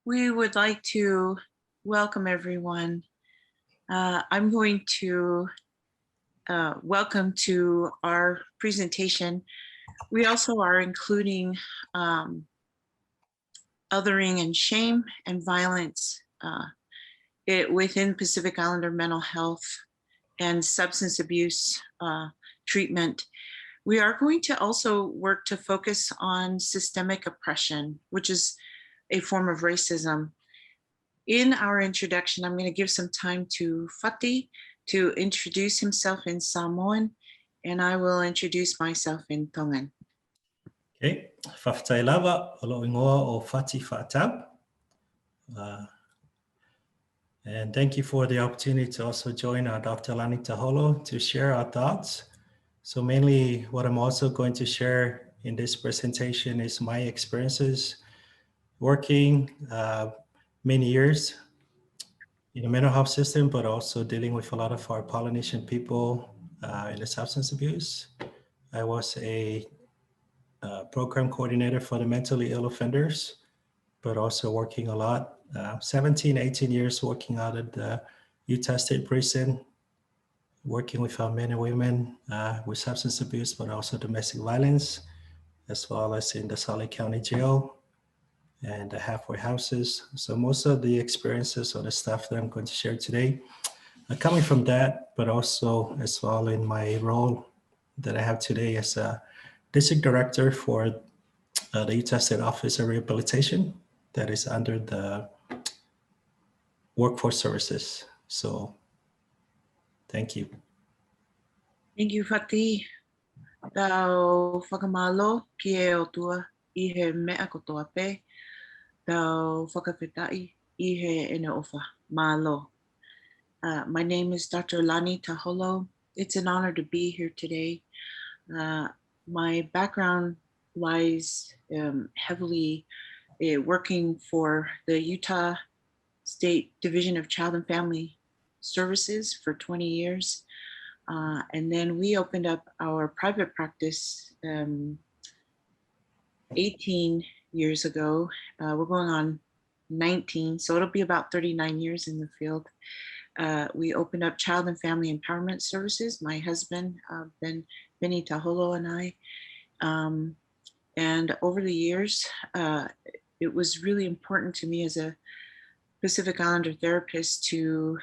We would like to welcome everyone. I'm going to welcome to our presentation. We also are including othering and shame and violence within Pacific Islander mental health and substance abuse treatment. We are going to also work to focus on systemic oppression, which is a form of racism. In our introduction, I'm going to give some time to Fati to introduce himself in Samoan, and I will introduce myself in Tongan. Okay, whawhatai lava, olo ingoa o Fati Faatau. And thank you for the opportunity to also join Dr. Lani Taholo to share our thoughts. So mainly what I'm also going to share in this presentation is my experiences working many years in the mental health system, but also dealing with a lot of our Polynesian people in the substance abuse. I was a program coordinator for the mentally ill offenders, but also working a lot, 17, 18 years working out at the Utah State Prison, working with our men and women with substance abuse, but also domestic violence, as well as in the Salt Lake County Jail and the halfway houses. So most of the experiences or the stuff that I'm going to share today are coming from that, but also as well in my role that I have today as a district director for the Utah State Office of Rehabilitation that is under the Workforce Services. So thank you. Thank you, Fati. Tau whakamalo ki e o tua I he mea kotoa pe. Tau whakawhitai I he ene ofa malo. My name is Dr. Lani Taholo. It's an honor to be here today. My background lies heavily working for the Utah State Division of Child and Family Services for 20 years. And then we opened up our private practice 18 years ago. We're going on 19, so it'll be about 39 years in the field. We opened up Child and Family Empowerment Services, my husband, Lani Taholo, and I. And over the years, it was really important to me as a Pacific Islander therapist to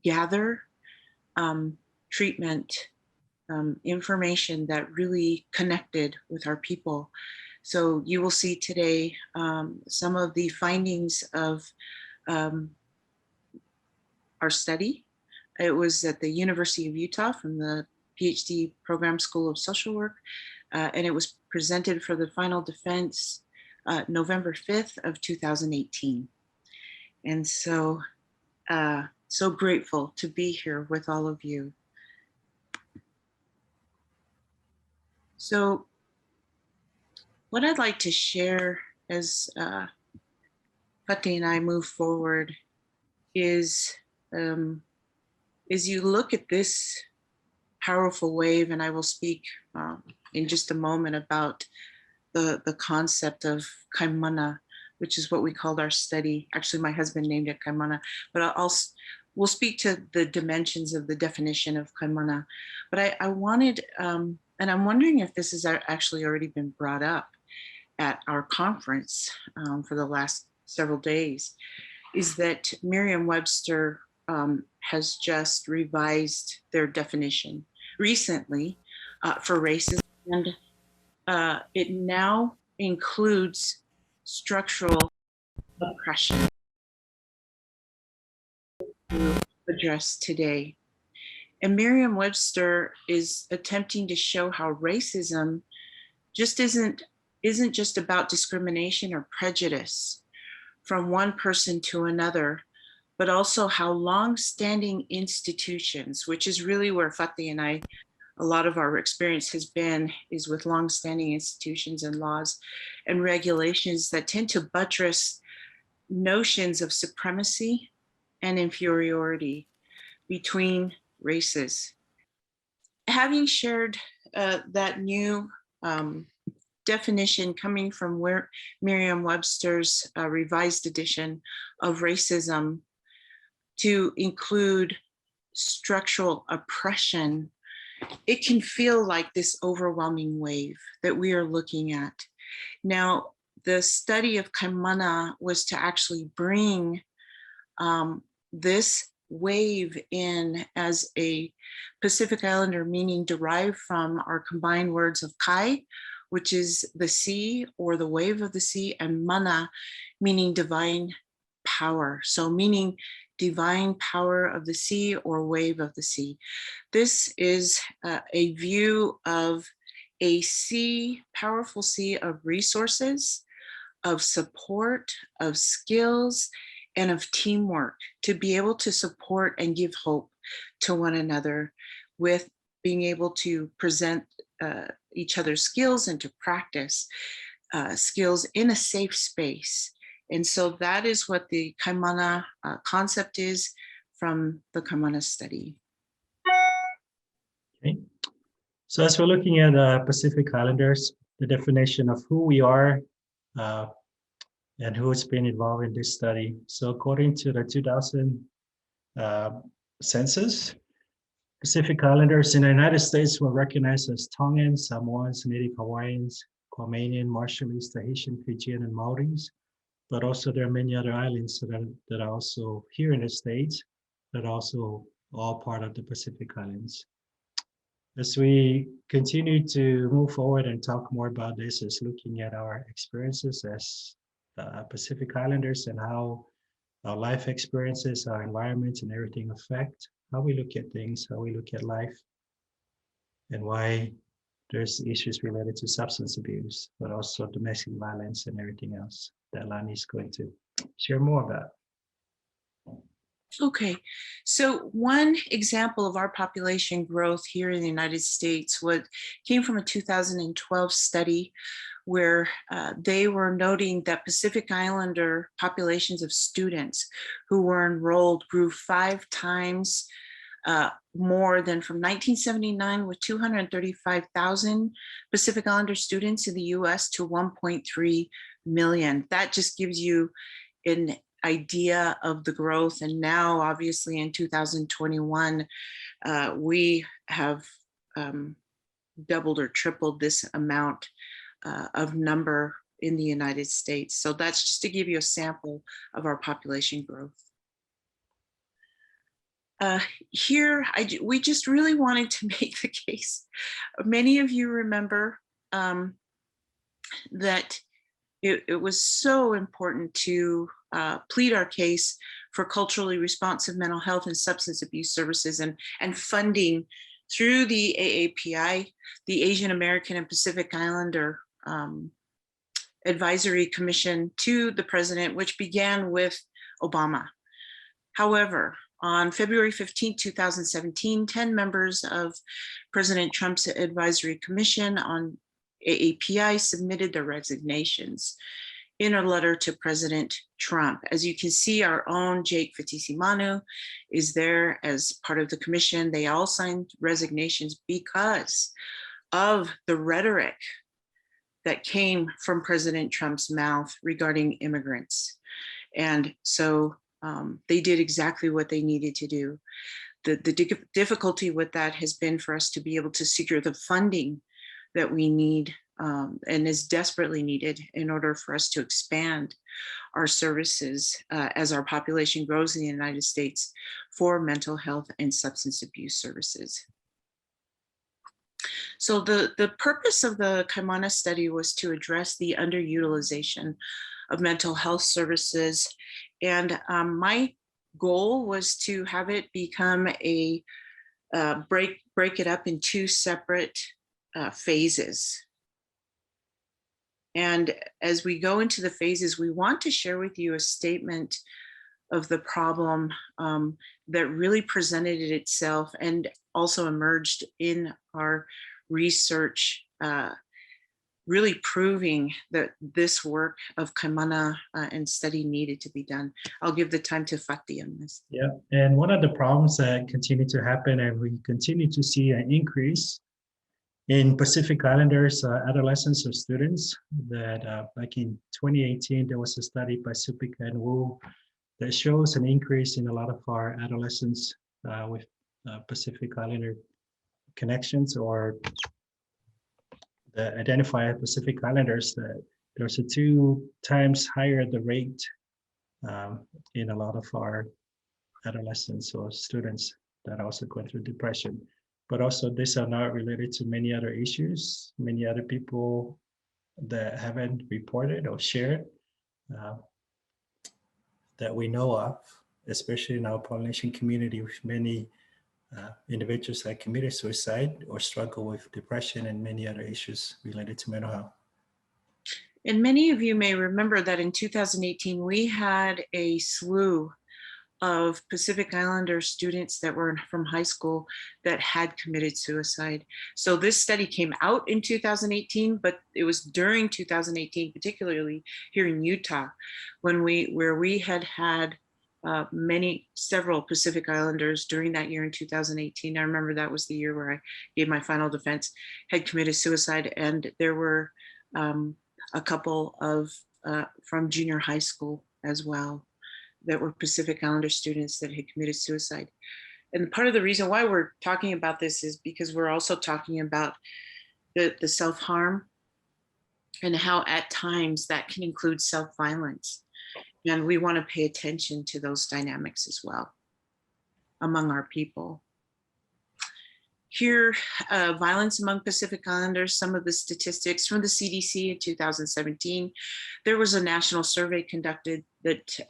gather treatment information that really connected with our people. So you will see today some of the findings of our study. It was at the University of Utah from the PhD program School of Social Work, and it was presented for the final defense November 5th of 2018. And so, so grateful to be here with all of you. So what I'd like to share as Fati and I move forward is you look at this powerful wave, and I will speak in just a moment about the concept of Kaimana, which is what we called our study. Actually, my husband named it Kaimana, but we'll speak to the dimensions of the definition of Kaimana. But I wanted, and I'm wondering if this has actually already been brought up at our conference for the last several days, is that Merriam-Webster has just revised their definition recently for racism, and it now includes structural oppression to address today. And Merriam-Webster is attempting to show how racism just isn't just about discrimination or prejudice from one person to another, but also how long-standing institutions, which is really where Fati and I, a lot of our experience has been, is with long-standing institutions and laws and regulations that tend to buttress notions of supremacy and inferiority between races. Having shared that new definition coming from Merriam-Webster's revised edition of racism to include structural oppression, it can feel like this overwhelming wave that we are looking at. Now, the study of Kaimana was to actually bring this wave in as a Pacific Islander meaning derived from our combined words of Kai, which is the sea or the wave of the sea, and Mana, meaning divine power. So meaning divine power of the sea or wave of the sea. This is a view of a sea, powerful sea of resources, of support, of skills, and of teamwork to be able to support and give hope to one another with being able to present each other's skills and to practice skills in a safe space. And so that is what the Kaimana concept is from the Kaimana study. Okay. So as we're looking at Pacific Islanders, the definition of who we are and who's been involved in this study. So according to the 2000 census, Pacific Islanders in the United States were recognized as Tongans, Samoans, Native Hawaiians, Kaimana, Marshallese, Tahitian, Fijian, and Maoris. But also there are many other islands that are also here in the States that are also all part of the Pacific Islands. As we continue to move forward and talk more about this, is looking at our experiences as Pacific Islanders and how our life experiences, our environments, and everything affect how we look at things, how we look at life, and why there's issues related to substance abuse, but also domestic violence and everything else that Lani is going to share more about. Okay, so one example of our population growth here in the United States came from a 2012 study where they were noting that Pacific Islander populations of students who were enrolled grew 5 times more than from 1979 with 235,000 Pacific Islander students in the US to 1.3 million. That just gives you an idea of the growth. And now obviously in 2021, we have doubled or tripled this amount of number in the United States. So that's just to give you a sample of our population growth. Here, we just really wanted to make the case. Many of you remember that it was so important to plead our case for culturally responsive mental health and substance abuse services and funding through the AAPI, the Asian American and Pacific Islander Advisory Commission to the president, which began with Obama. However, on February 15, 2017, 10 members of President Trump's Advisory Commission on AAPI submitted their resignations in a letter to President Trump. As you can see, our own Jake Fitisimanu is there as part of the commission. They all signed resignations because of the rhetoric that came from President Trump's mouth regarding immigrants. And so they did exactly what they needed to do. The difficulty with that has been for us to be able to secure the funding that we need and is desperately needed in order for us to expand our services as our population grows in the United States for mental health and substance abuse services. So the purpose of the Kaimana study was to address the underutilization of mental health services. And my goal was to have it become a break it up in 2 separate phases. And as we go into the phases, we want to share with you a statement of the problem that really presented it itself and also emerged in our research, really proving that this work of Kaimana and study needed to be done. I'll give the time to Fati on this. Yeah, and one of the problems that continue to happen and we continue to see an increase in Pacific Islanders, adolescents or students, that back in 2018, there was a study by Supik and Wu that shows an increase in a lot of our adolescents with Pacific Islander connections, or the identified Pacific Islanders, that there's a 2 times higher the rate in a lot of our adolescents or students that also go through depression. But also these are not related to many other issues, many other people that haven't reported or shared that we know of, especially in our Polynesian community, with many individuals that committed suicide or struggle with depression and many other issues related to mental health. And many of you may remember that in 2018, we had a slew of Pacific Islander students that were from high school that had committed suicide. So this study came out in 2018, but it was during 2018, particularly here in Utah, where we had several Pacific Islanders during that year in 2018. I remember that was the year where I gave my final defense, had committed suicide, and there were a couple of from junior high school as well that were Pacific Islander students that had committed suicide. And part of the reason why we're talking about this is because we're also talking about the self-harm and how at times that can include self-violence. And we want to pay attention to those dynamics as well among our people. Here, violence among Pacific Islanders, some of the statistics from the CDC in 2017. There was a national survey conducted that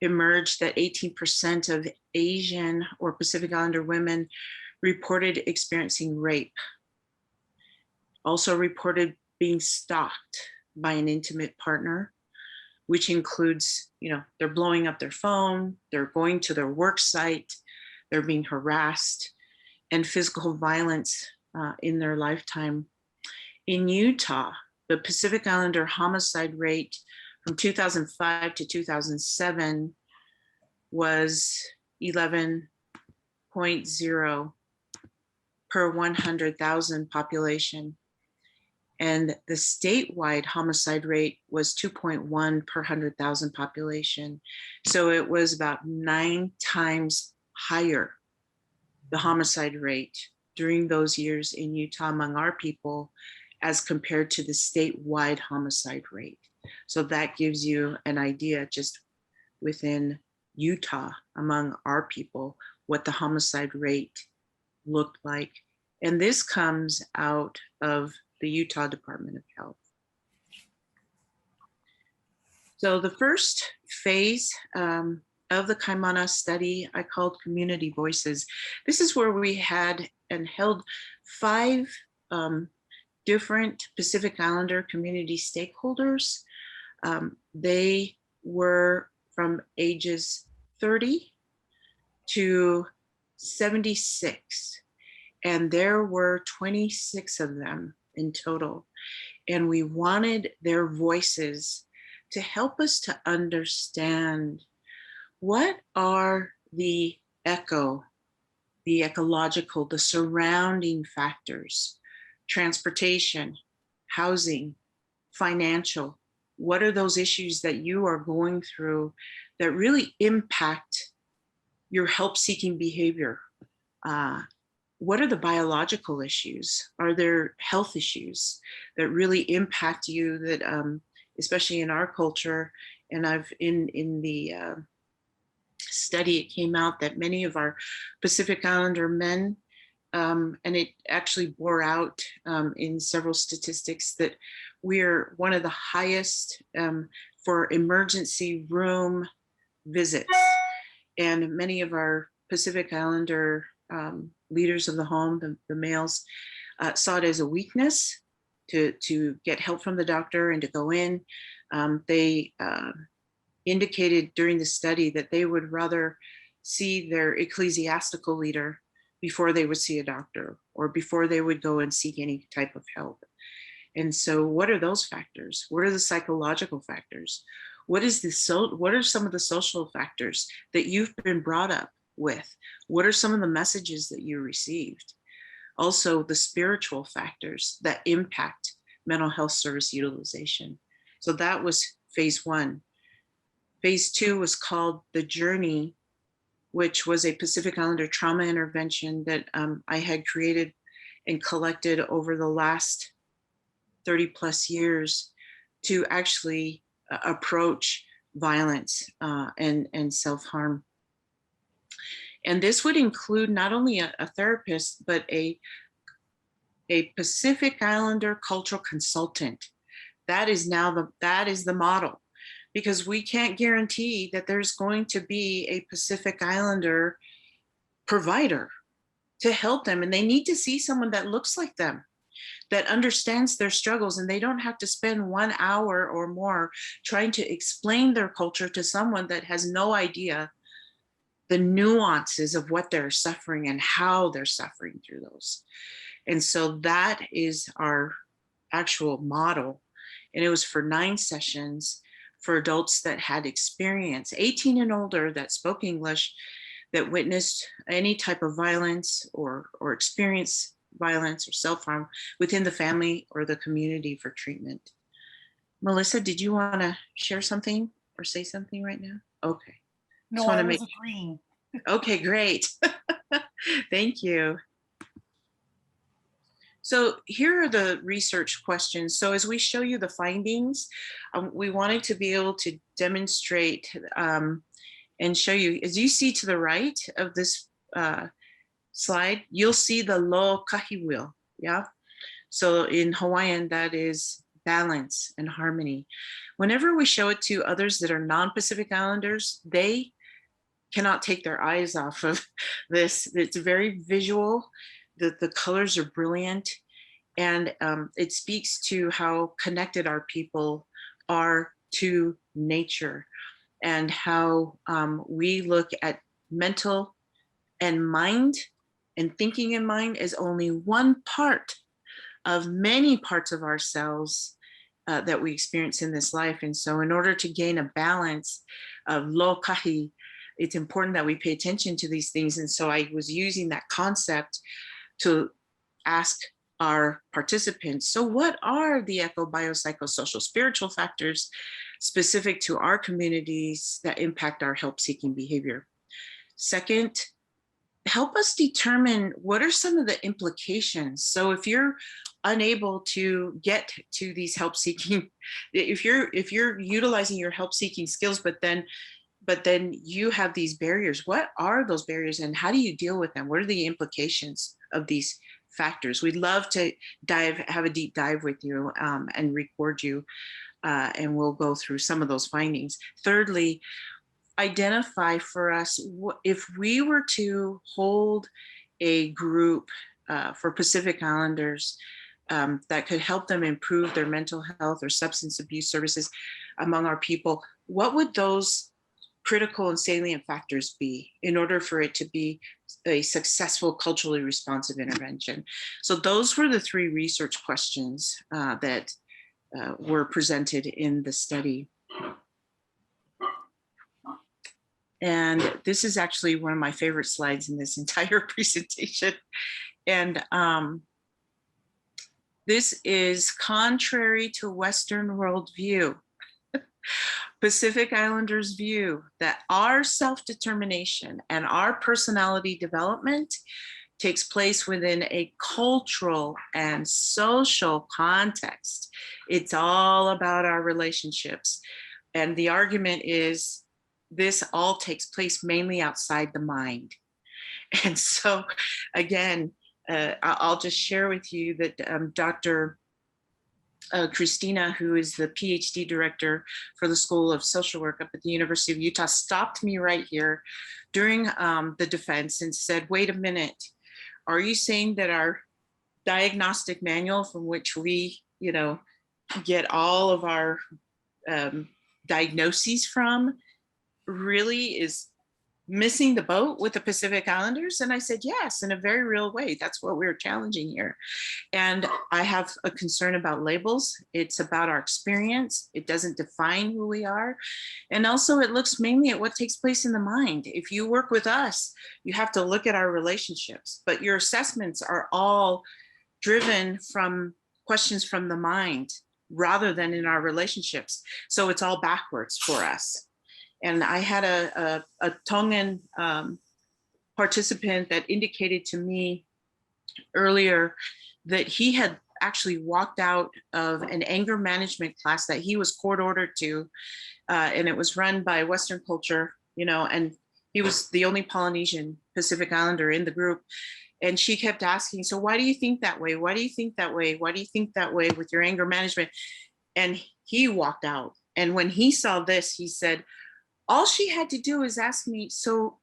emerged that 18% of Asian or Pacific Islander women reported experiencing rape. Also reported being stalked by an intimate partner, which includes, they're blowing up their phone, they're going to their work site, they're being harassed, and physical violence in their lifetime. In Utah, the Pacific Islander homicide rate from 2005 to 2007 was 11.0 per 100,000 population. And the statewide homicide rate was 2.1 per 100,000 population. So it was about 9 times higher, the homicide rate during those years in Utah among our people as compared to the statewide homicide rate. So that gives you an idea just within Utah among our people, what the homicide rate looked like. And this comes out of the Utah Department of Health. So the first phase of the Kaimana study I called Community Voices. This is where we had and held 5 different Pacific Islander community stakeholders. They were from ages 30 to 76, and there were 26 of them in total. And we wanted their voices to help us to understand what are the ecological, the surrounding factors, transportation, housing, financial. What are those issues that you are going through that really impact your help-seeking behavior? What are the biological issues? Are there health issues that really impact you that, especially in our culture, and in the study, it came out that many of our Pacific Islander men, and it actually bore out in several statistics that we're one of the highest for emergency room visits. And many of our Pacific Islander leaders of the home, the males, saw it as a weakness to get help from the doctor and to go in. They indicated during the study that they would rather see their ecclesiastical leader before they would see a doctor or before they would go and seek any type of help. And so what are those factors? What are the psychological factors? What are some of the social factors that you've been brought up with? What are some of the messages that you received? also the spiritual factors that impact mental health service utilization. So that was phase one. Phase two was called The Journey, which was a Pacific Islander trauma intervention that I had created and collected over the last 30 plus years to actually approach violence and self-harm. And this would include not only a therapist, but a Pacific Islander cultural consultant. That is the model, because we can't guarantee that there's going to be a Pacific Islander provider to help them. And they need to see someone that looks like them, that understands their struggles, and they don't have to spend 1 hour or more trying to explain their culture to someone that has no idea the nuances of what they're suffering and how they're suffering through those. And so that is our actual model. And it was for 9 sessions for adults that had experience, 18 and older, that spoke English, that witnessed any type of violence or experienced violence or self-harm within the family or the community for treatment. Melissa, did you want to share something or say something right now? Okay. No, I was agreeing. Okay, great. Thank you. So here are the research questions. So as we show you the findings, we wanted to be able to demonstrate and show you, as you see to the right of this slide, you'll see the lo kahi wheel, yeah? So in Hawaiian, that is balance and harmony. Whenever we show it to others that are non-Pacific Islanders, they cannot take their eyes off of this. It's very visual. The colors are brilliant, and it speaks to how connected our people are to nature, and how we look at mental and mind and thinking in mind as only one part of many parts of ourselves that we experience in this life. And so in order to gain a balance of lo kahi, it's important that we pay attention to these things. And so I was using that concept to ask our participants, so what are the eco-biopsychosocial spiritual factors specific to our communities that impact our help-seeking behavior? Second, help us determine what are some of the implications. So if you're unable to get to these help-seeking, if you're utilizing your help-seeking skills, but then you have these barriers, what are those barriers and how do you deal with them? What are the implications of these factors? We'd love to have a deep dive with you and record you, and we'll go through some of those findings. Thirdly, identify for us, if we were to hold a group for Pacific Islanders that could help them improve their mental health or substance abuse services among our people, what would those critical and salient factors be in order for it to be a successful culturally responsive intervention? So those were the 3 research questions that were presented in the study. And this is actually one of my favorite slides in this entire presentation. And this is contrary to Western worldview. Pacific Islanders' view that our self-determination and our personality development takes place within a cultural and social context. It's all about our relationships. And the argument is this all takes place mainly outside the mind. And so again, I'll just share with you that Dr. Christina, who is the PhD director for the School of Social Work up at the University of Utah, stopped me right here during the defense and said, wait a minute, are you saying that our diagnostic manual from which we, get all of our diagnoses from really is missing the boat with the Pacific Islanders? And I said, yes, in a very real way. That's what we're challenging here. And I have a concern about labels. It's about our experience. It doesn't define who we are. And also it looks mainly at what takes place in the mind. If you work with us, you have to look at our relationships, but your assessments are all driven from questions from the mind rather than in our relationships. So it's all backwards for us. And I had a Tongan participant that indicated to me earlier that he had actually walked out of an anger management class that he was court ordered to, and it was run by Western culture, you know, and he was the only Polynesian Pacific Islander in the group. And she kept asking, so why do you think that way? Why do you think that way? Why do you think that way with your anger management? And he walked out. And when he saw this, he said, all she had to do is ask me, so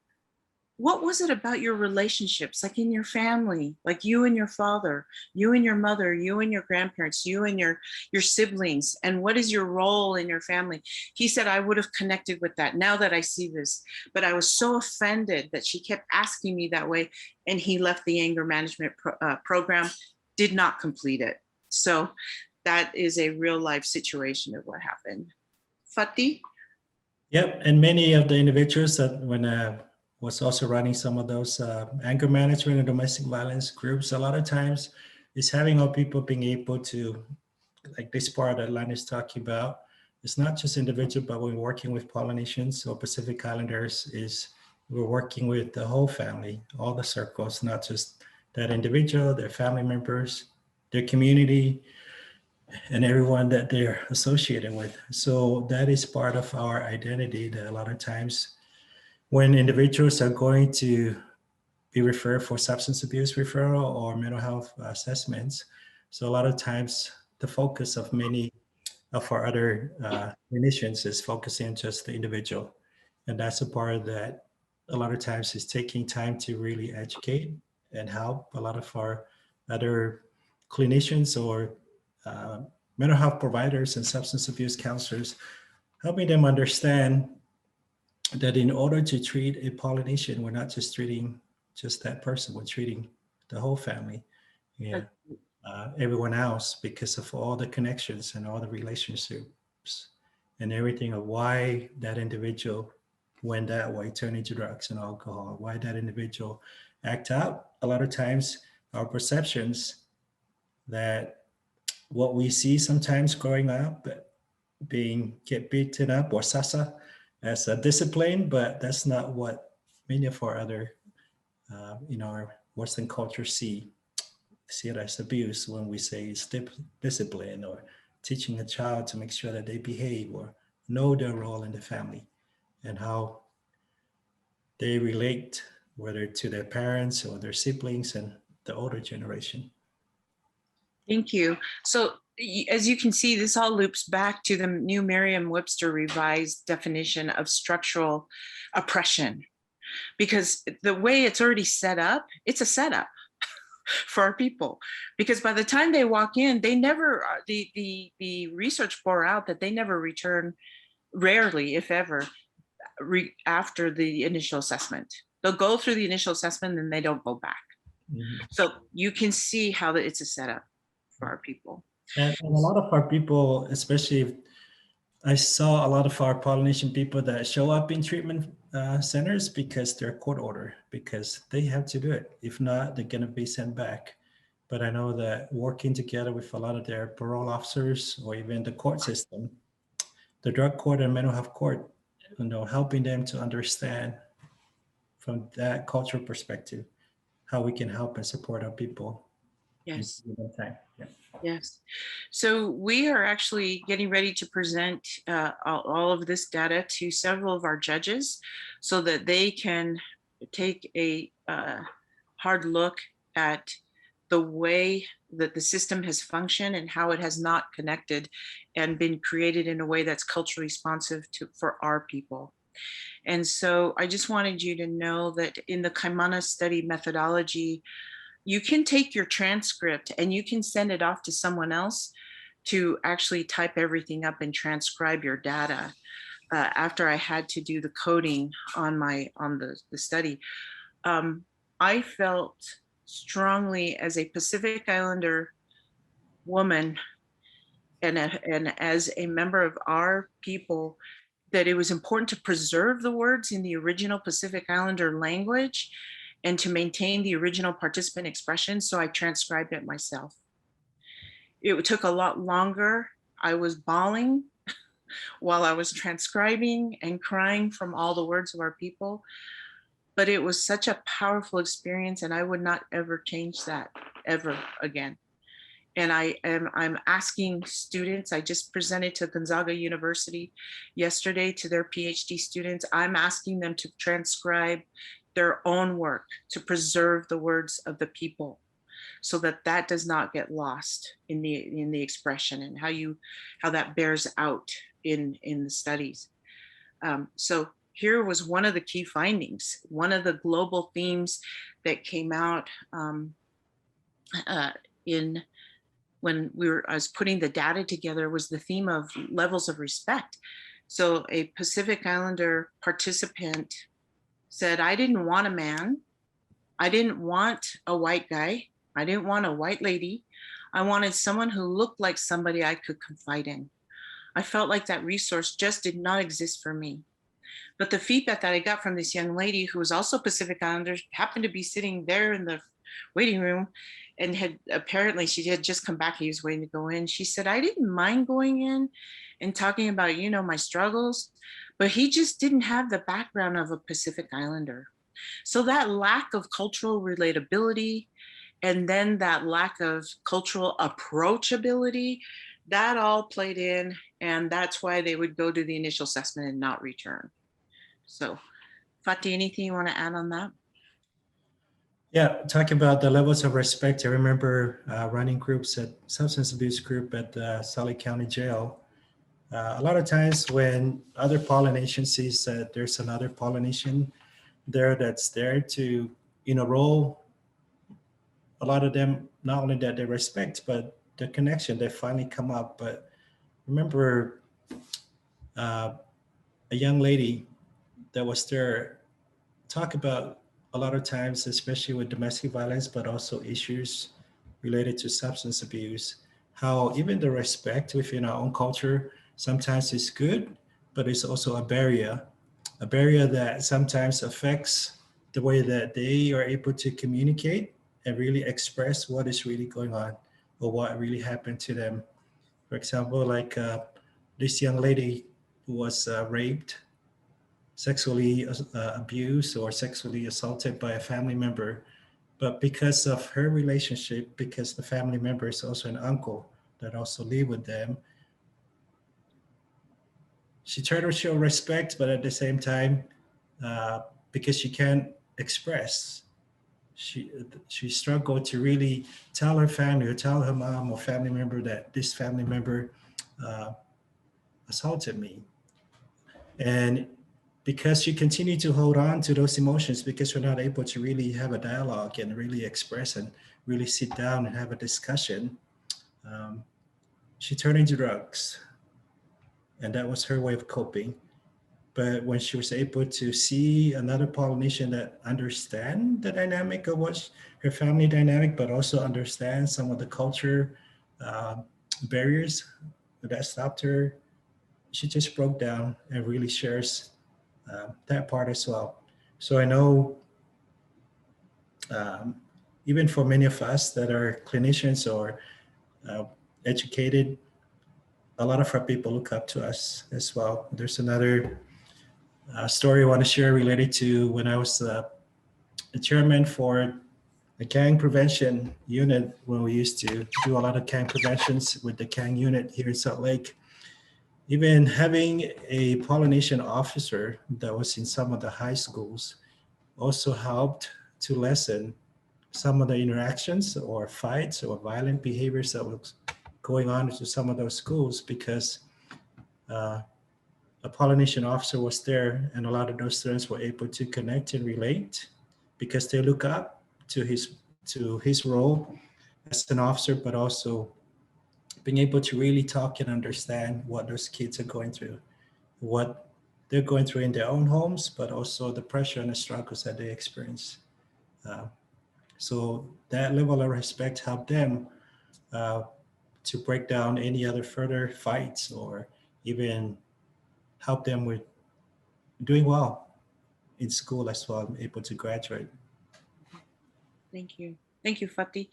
what was it about your relationships, like in your family, like you and your father, you and your mother, you and your grandparents, you and your siblings, and what is your role in your family? He said, I would have connected with that now that I see this, but I was so offended that she kept asking me that way, and he left the anger management program, did not complete it. So that is a real life situation of what happened. Fati? Yep, and many of the individuals that when was also running some of those anger management and domestic violence groups, a lot of times is having our people being able to, like this part that Lani is talking about, it's not just individual, but when we're working with Polynesians or Pacific Islanders, is we're working with the whole family, all the circles, not just that individual, their family members, their community, and everyone that they're associated with. So that is part of our identity that a lot of times when individuals are going to be referred for substance abuse referral or mental health assessments. So a lot of times the focus of many of our other clinicians is focusing on just the individual. And that's a part that a lot of times is taking time to really educate and help a lot of our other clinicians or mental health providers and substance abuse counselors, helping them understand that in order to treat a Polynesian, we're not just treating just that person, we're treating the whole family, yeah, everyone else, because of all the connections and all the relationships and everything of why that individual went that way, turning to drugs and alcohol, why that individual act out. A lot of times our perceptions that what we see sometimes growing up, get beaten up or sasa, as a discipline, but that's not what many of our other, our Western culture see it as abuse when we say discipline or teaching a child to make sure that they behave or know their role in the family and how they relate, whether to their parents or their siblings and the older generation. Thank you. So as you can see, this all loops back to the new Merriam-Webster revised definition of structural oppression, because the way it's already set up, it's a setup for our people. Because by the time they walk in, they never, the research bore out that they never return, rarely, if ever, after the initial assessment. They'll go through the initial assessment and they don't go back. Mm-hmm. So you can see how it's a setup for our people. And a lot of our people, especially, I saw a lot of our Polynesian people that show up in treatment centers because they're court order, because they have to do it. If not, they're going to be sent back. But I know that working together with a lot of their parole officers or even the court system, the drug court and mental health court, helping them to understand from that cultural perspective how we can help and support our people. Yes. Yeah. Yes. So we are actually getting ready to present all of this data to several of our judges so that they can take a hard look at the way that the system has functioned and how it has not connected and been created in a way that's culturally responsive for our people. And so I just wanted you to know that in the Kaimana study methodology, you can take your transcript and you can send it off to someone else to actually type everything up and transcribe your data. after I had to do the coding on the study, I felt strongly as a Pacific Islander woman and as a member of our people that it was important to preserve the words in the original Pacific Islander language and to maintain the original participant expression. So I transcribed it myself. It took a lot longer. I was bawling while I was transcribing and crying from all the words of our people. But it was such a powerful experience, and I would not ever change that ever again. And I'm asking students, I just presented to Gonzaga University yesterday to their PhD students, I'm asking them to transcribe their own work to preserve the words of the people so that that does not get lost in the expression and how that bears out in the studies. So here was one of the key findings, one of the global themes that came out when I was putting the data together was the theme of levels of respect. So a Pacific Islander participant said, I didn't want a man. I didn't want a white guy. I didn't want a white lady. I wanted someone who looked like somebody I could confide in. I felt like that resource just did not exist for me. But the feedback that I got from this young lady who was also Pacific Islander happened to be sitting there in the waiting room and she had just come back. He was waiting to go in. She said, I didn't mind going in and talking about, my struggles, but he just didn't have the background of a Pacific Islander. So that lack of cultural relatability and then that lack of cultural approachability, that all played in, and that's why they would go to the initial assessment and not return. So, Fati, anything you want to add on that? Yeah, talking about the levels of respect, I remember running groups at substance abuse group at the Sully County Jail. A lot of times when other Polynesian sees that there's another Polynesian there that's there to, roll, a lot of them, not only that they respect, but the connection, they finally come up. But remember a young lady that was there talk about a lot of times, especially with domestic violence, but also issues related to substance abuse, how even the respect within our own culture sometimes is good, but it's also a barrier that sometimes affects the way that they are able to communicate and really express what is really going on or what really happened to them. For example, like this young lady who was raped, sexually abused or sexually assaulted by a family member. But because of her relationship, because the family member is also an uncle that also live with them, she tried to show respect, but at the same time, because she can't express, she struggled to really tell her family or tell her mom or family member that this family member assaulted me. And because you continue to hold on to those emotions because you're not able to really have a dialogue and really express and really sit down and have a discussion, she turned into drugs. And that was her way of coping. But when she was able to see another Polynesian that understand the dynamic of what her family dynamic, but also understand some of the culture barriers that stopped her, she just broke down and really shares that part as well. So I know even for many of us that are clinicians or educated, a lot of our people look up to us as well. There's another story I want to share related to when I was the chairman for the gang prevention unit, when we used to do a lot of gang preventions with the gang unit here in Salt Lake. Even having a Polynesian officer that was in some of the high schools also helped to lessen some of the interactions or fights or violent behaviors that was going on into some of those schools, because a Polynesian officer was there and a lot of those students were able to connect and relate because they look up to his role as an officer, but also being able to really talk and understand what those kids are going through, what they're going through in their own homes, but also the pressure and the struggles that they experience. So that level of respect helped them to break down any other further fights, or even help them with doing well in school as well, able to graduate. Thank you. Thank you, Fati.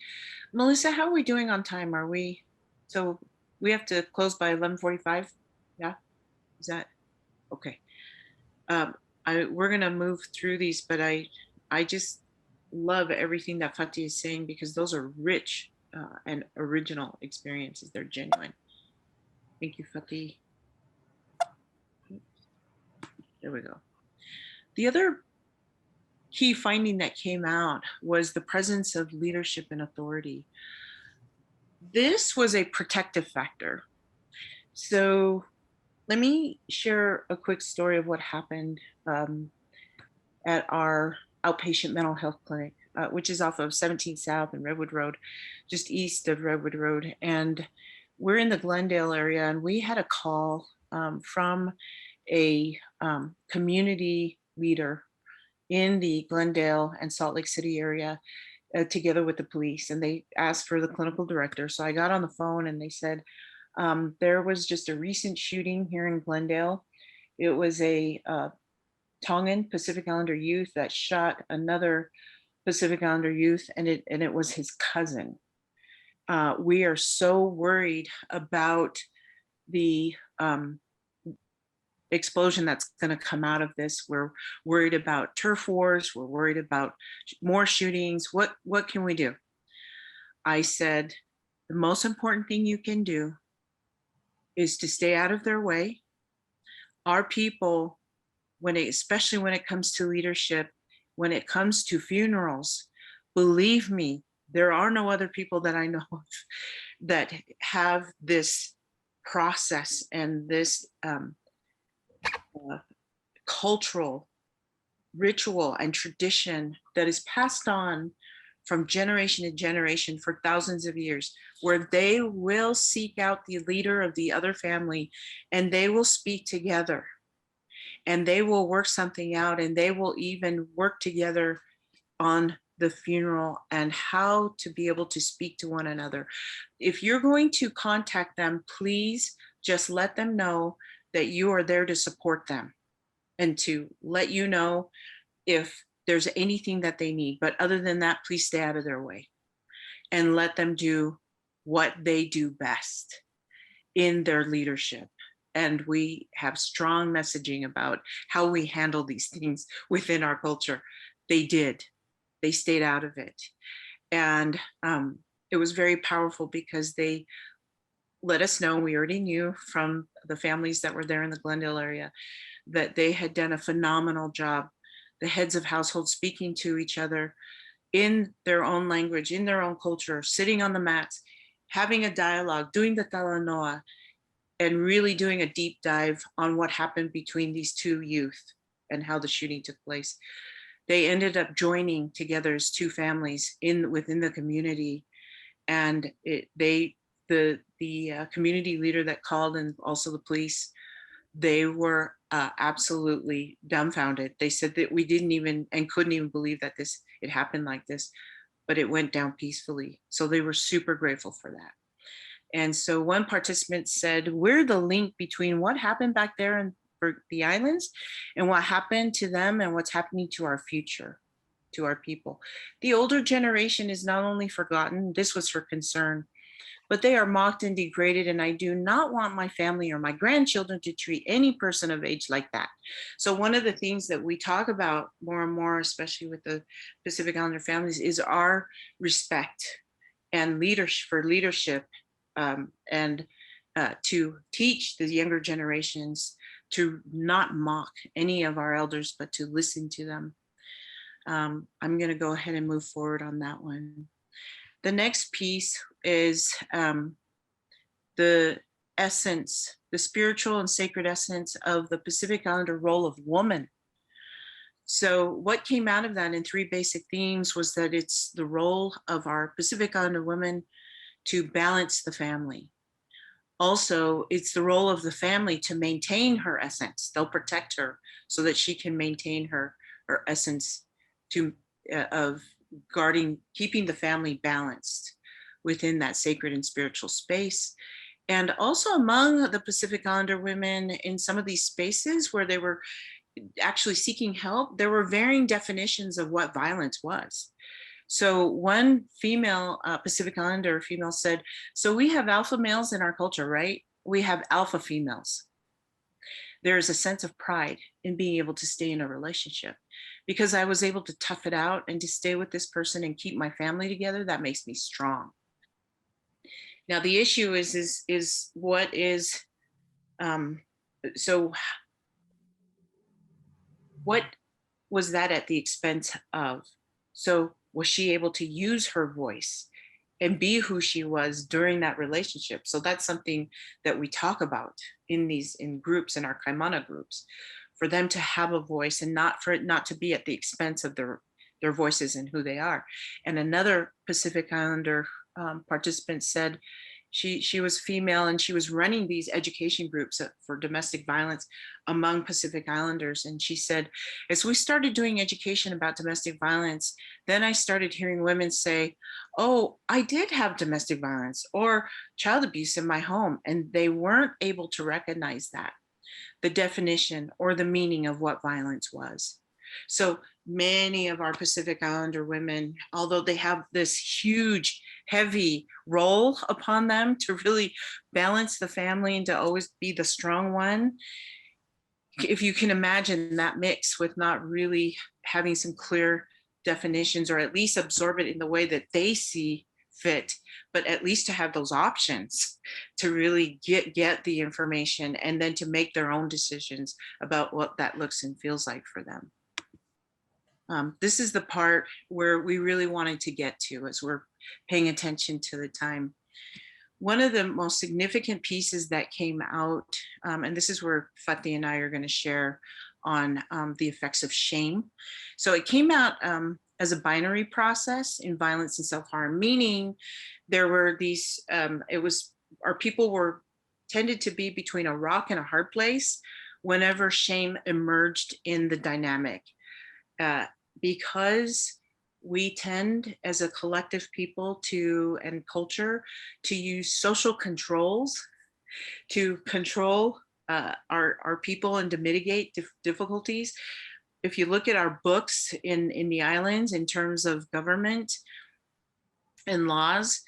Melissa, how are we doing on time? Are we, so we have to close by 11:45? Yeah, is that, okay. We're gonna move through these, but I just love everything that Fati is saying, because those are rich and original experiences. They're genuine. Thank you, Fati. There we go. The other key finding that came out was the presence of leadership and authority. This was a protective factor. So let me share a quick story of what happened at our outpatient mental health clinic, which is off of 17th South and Redwood Road, just east of Redwood Road. And we're in the Glendale area, and we had a call from a community leader in the Glendale and Salt Lake City area, together with the police, and they asked for the clinical director. So I got on the phone, and they said, there was just a recent shooting here in Glendale. It was a Tongan Pacific Islander youth that shot another Pacific Islander youth, and it was his cousin. We are so worried about the explosion that's going to come out of this. We're worried about turf wars. We're worried about more shootings. What can we do? I said, the most important thing you can do is to stay out of their way. Our people, especially when it comes to leadership, when it comes to funerals, believe me, there are no other people that I know of that have this process and this cultural ritual and tradition that is passed on from generation to generation for thousands of years, where they will seek out the leader of the other family and they will speak together and they will work something out, and they will even work together on the funeral and how to be able to speak to one another. If you're going to contact them, please just let them know that you are there to support them and to let you know if there's anything that they need. But other than that, please stay out of their way and let them do what they do best in their leadership. And we have strong messaging about how we handle these things within our culture. They did. They stayed out of it. And it was very powerful because they let us know, we already knew from the families that were there in the Glendale area, that they had done a phenomenal job, the heads of households speaking to each other in their own language, in their own culture, sitting on the mats, having a dialogue, doing the talanoa, and really doing a deep dive on what happened between these two youth and how the shooting took place. They ended up joining together as two families within the community, and the community leader that called, and also the police, they were absolutely dumbfounded. They said that we didn't even and couldn't even believe that it happened like this, but it went down peacefully. So they were super grateful for that. And so one participant said, we're the link between what happened back there in the islands and what happened to them and what's happening to our future, to our people. The older generation is not only forgotten, this was for concern, but they are mocked and degraded. And I do not want my family or my grandchildren to treat any person of age like that. So one of the things that we talk about more and more, especially with the Pacific Islander families, is our respect and leadership, and to teach the younger generations to not mock any of our elders, but to listen to them. I'm going to go ahead and move forward on that one. The next piece is the essence, the spiritual and sacred essence of the Pacific Islander role of woman. So what came out of that in three basic themes was that it's the role of our Pacific Islander women to balance the family, Also, it's the role of the family to maintain her essence. They'll protect her so that she can maintain her essence to of guarding, keeping the family balanced within that sacred and spiritual space. And also among the Pacific Islander women in some of these spaces where they were actually seeking help, there were varying definitions of what violence was. So one female Pacific Islander female said, so we have alpha males in our culture, right? We have alpha females. There is a sense of pride in being able to stay in a relationship because I was able to tough it out and to stay with this person and keep my family together. That makes me strong. Now the issue is what is, so what was that at the expense of? So was she able to use her voice and be who she was during that relationship? So that's something that we talk about in groups, in our Kaimana groups, for them to have a voice and not for it not to be at the expense of their voices and who they are. And another Pacific Islander participant said she was female and she was running these education groups for domestic violence among Pacific Islanders. And she said, as we started doing education about domestic violence, then I started hearing women say, oh, I did have domestic violence or child abuse in my home. And they weren't able to recognize that, the definition or the meaning of what violence was. So many of our Pacific Islander women, although they have this huge, heavy role upon them to really balance the family and to always be the strong one, if you can imagine that mix with not really having some clear definitions or at least absorb it in the way that they see fit, but at least to have those options to really get the information and then to make their own decisions about what that looks and feels like for them. This is the part where we really wanted to get to as we're paying attention to the time. One of the most significant pieces that came out, and this is where Fati and I are going to share on the effects of shame. So it came out as a binary process in violence and self-harm, meaning there were these, our people were tended to be between a rock and a hard place whenever shame emerged in the dynamic. Because we tend as a collective people and culture to use social controls to control our people and to mitigate difficulties. If you look at our books in the islands in terms of government and laws,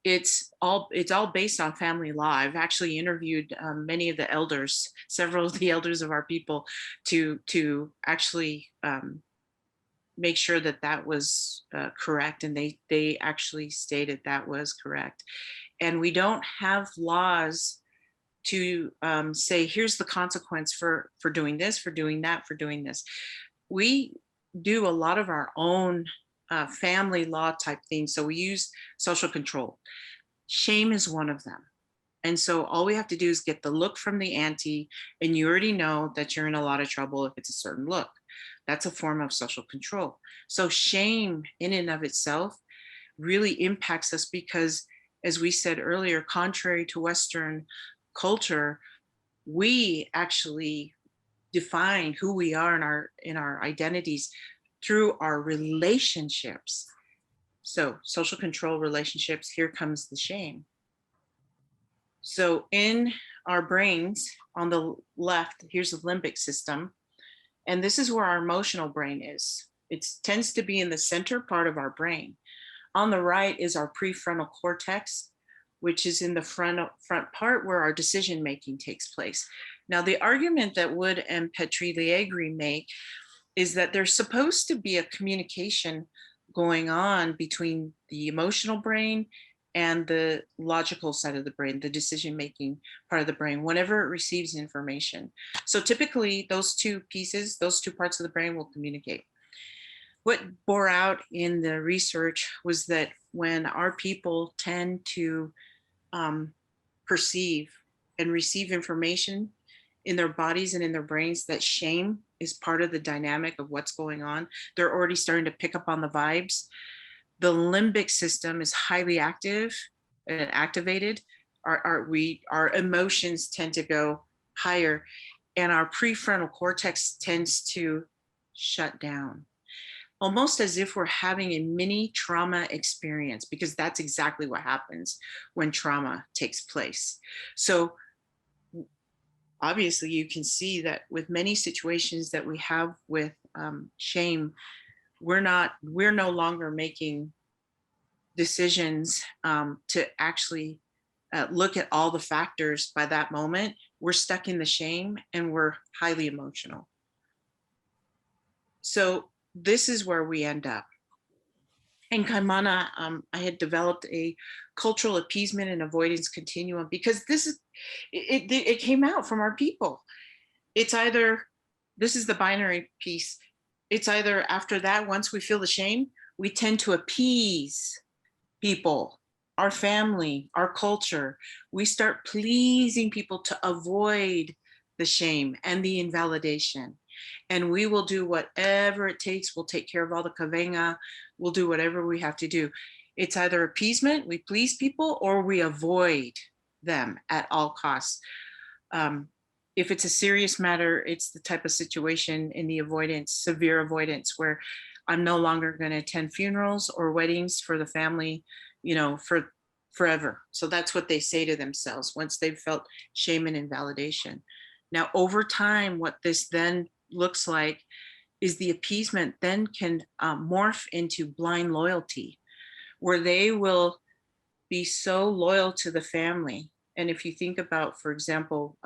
it's all based on family law. I've actually interviewed many of the elders, several of the elders of our people to actually make sure that that was correct. And they actually stated that was correct. And we don't have laws to say, here's the consequence for doing this, for doing that, for doing this. We do a lot of our own family law type things. So we use social control. Shame is one of them. And so all we have to do is get the look from the auntie, and you already know that you're in a lot of trouble if it's a certain look. That's a form of social control. So shame in and of itself really impacts us because, as we said earlier, contrary to Western culture, we actually define who we are in our identities through our relationships. So social control, relationships, here comes the shame. So in our brains on the left, here's the limbic system. And this is where our emotional brain is. It tends to be in the center part of our brain. On the right is our prefrontal cortex, which is in the front part where our decision-making takes place. Now, the argument that Wood and Petriglieri make is that there's supposed to be a communication going on between the emotional brain and the logical side of the brain, the decision-making part of the brain, whenever it receives information. So typically those two pieces, those two parts of the brain will communicate. What bore out in the research was that when our people tend to perceive and receive information in their bodies and in their brains, that shame is part of the dynamic of what's going on, they're already starting to pick up on the vibes. The limbic system is highly active and activated. our emotions tend to go higher, and our prefrontal cortex tends to shut down, almost as if we're having a mini trauma experience, because that's exactly what happens when trauma takes place. So obviously you can see that with many situations that we have with shame, we're no longer making decisions to actually look at all the factors. By that moment, we're stuck in the shame and we're highly emotional. So this is where we end up. In Kaimana, I had developed a cultural appeasement and avoidance continuum, because it came out from our people. It's either, this is the binary piece. It's either after that, once we feel the shame, we tend to appease people, our family, our culture. We start pleasing people to avoid the shame and the invalidation. And we will do whatever it takes. We'll take care of all the kavenga. We'll do whatever we have to do. It's either appeasement, we please people, or we avoid them at all costs. If it's a serious matter, it's the type of situation in the avoidance, severe avoidance, where I'm no longer going to attend funerals or weddings for the family, for forever. So that's what they say to themselves once they've felt shame and invalidation. Now, over time, what this then looks like is the appeasement then can morph into blind loyalty, where they will be so loyal to the family. And if you think about, for example,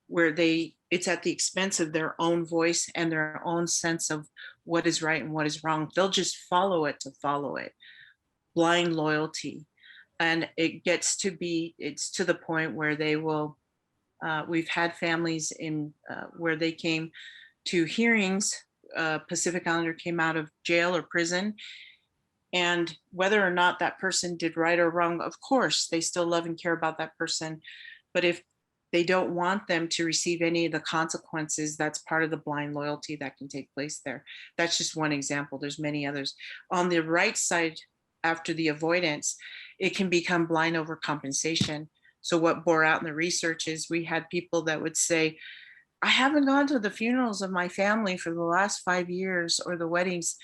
where it's at the expense of their own voice and their own sense of what is right and what is wrong, they'll just follow it to follow it. Blind loyalty. And it's to the point where they will, we've had families where they came to hearings, Pacific Islander came out of jail or prison, and whether or not that person did right or wrong, of course, they still love and care about that person. But if they don't want them to receive any of the consequences, that's part of the blind loyalty that can take place there. That's just one example. There's many others. On the right side, after the avoidance, it can become blind overcompensation. So what bore out in the research is we had people that would say, I haven't gone to the funerals of my family for the last 5 years, or the weddings.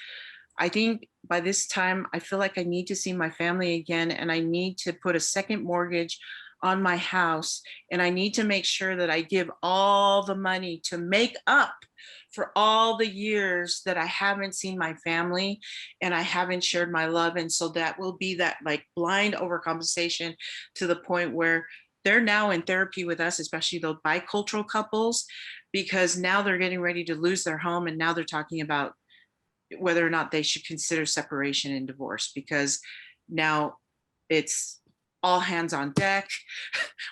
I think by this time, I feel like I need to see my family again, and I need to put a second mortgage on my house, and I need to make sure that I give all the money to make up for all the years that I haven't seen my family and I haven't shared my love. And so that will be that like blind overcompensation, to the point where they're now in therapy with us, especially those bicultural couples, because now they're getting ready to lose their home, and now they're talking about whether or not they should consider separation and divorce, because now it's all hands on deck.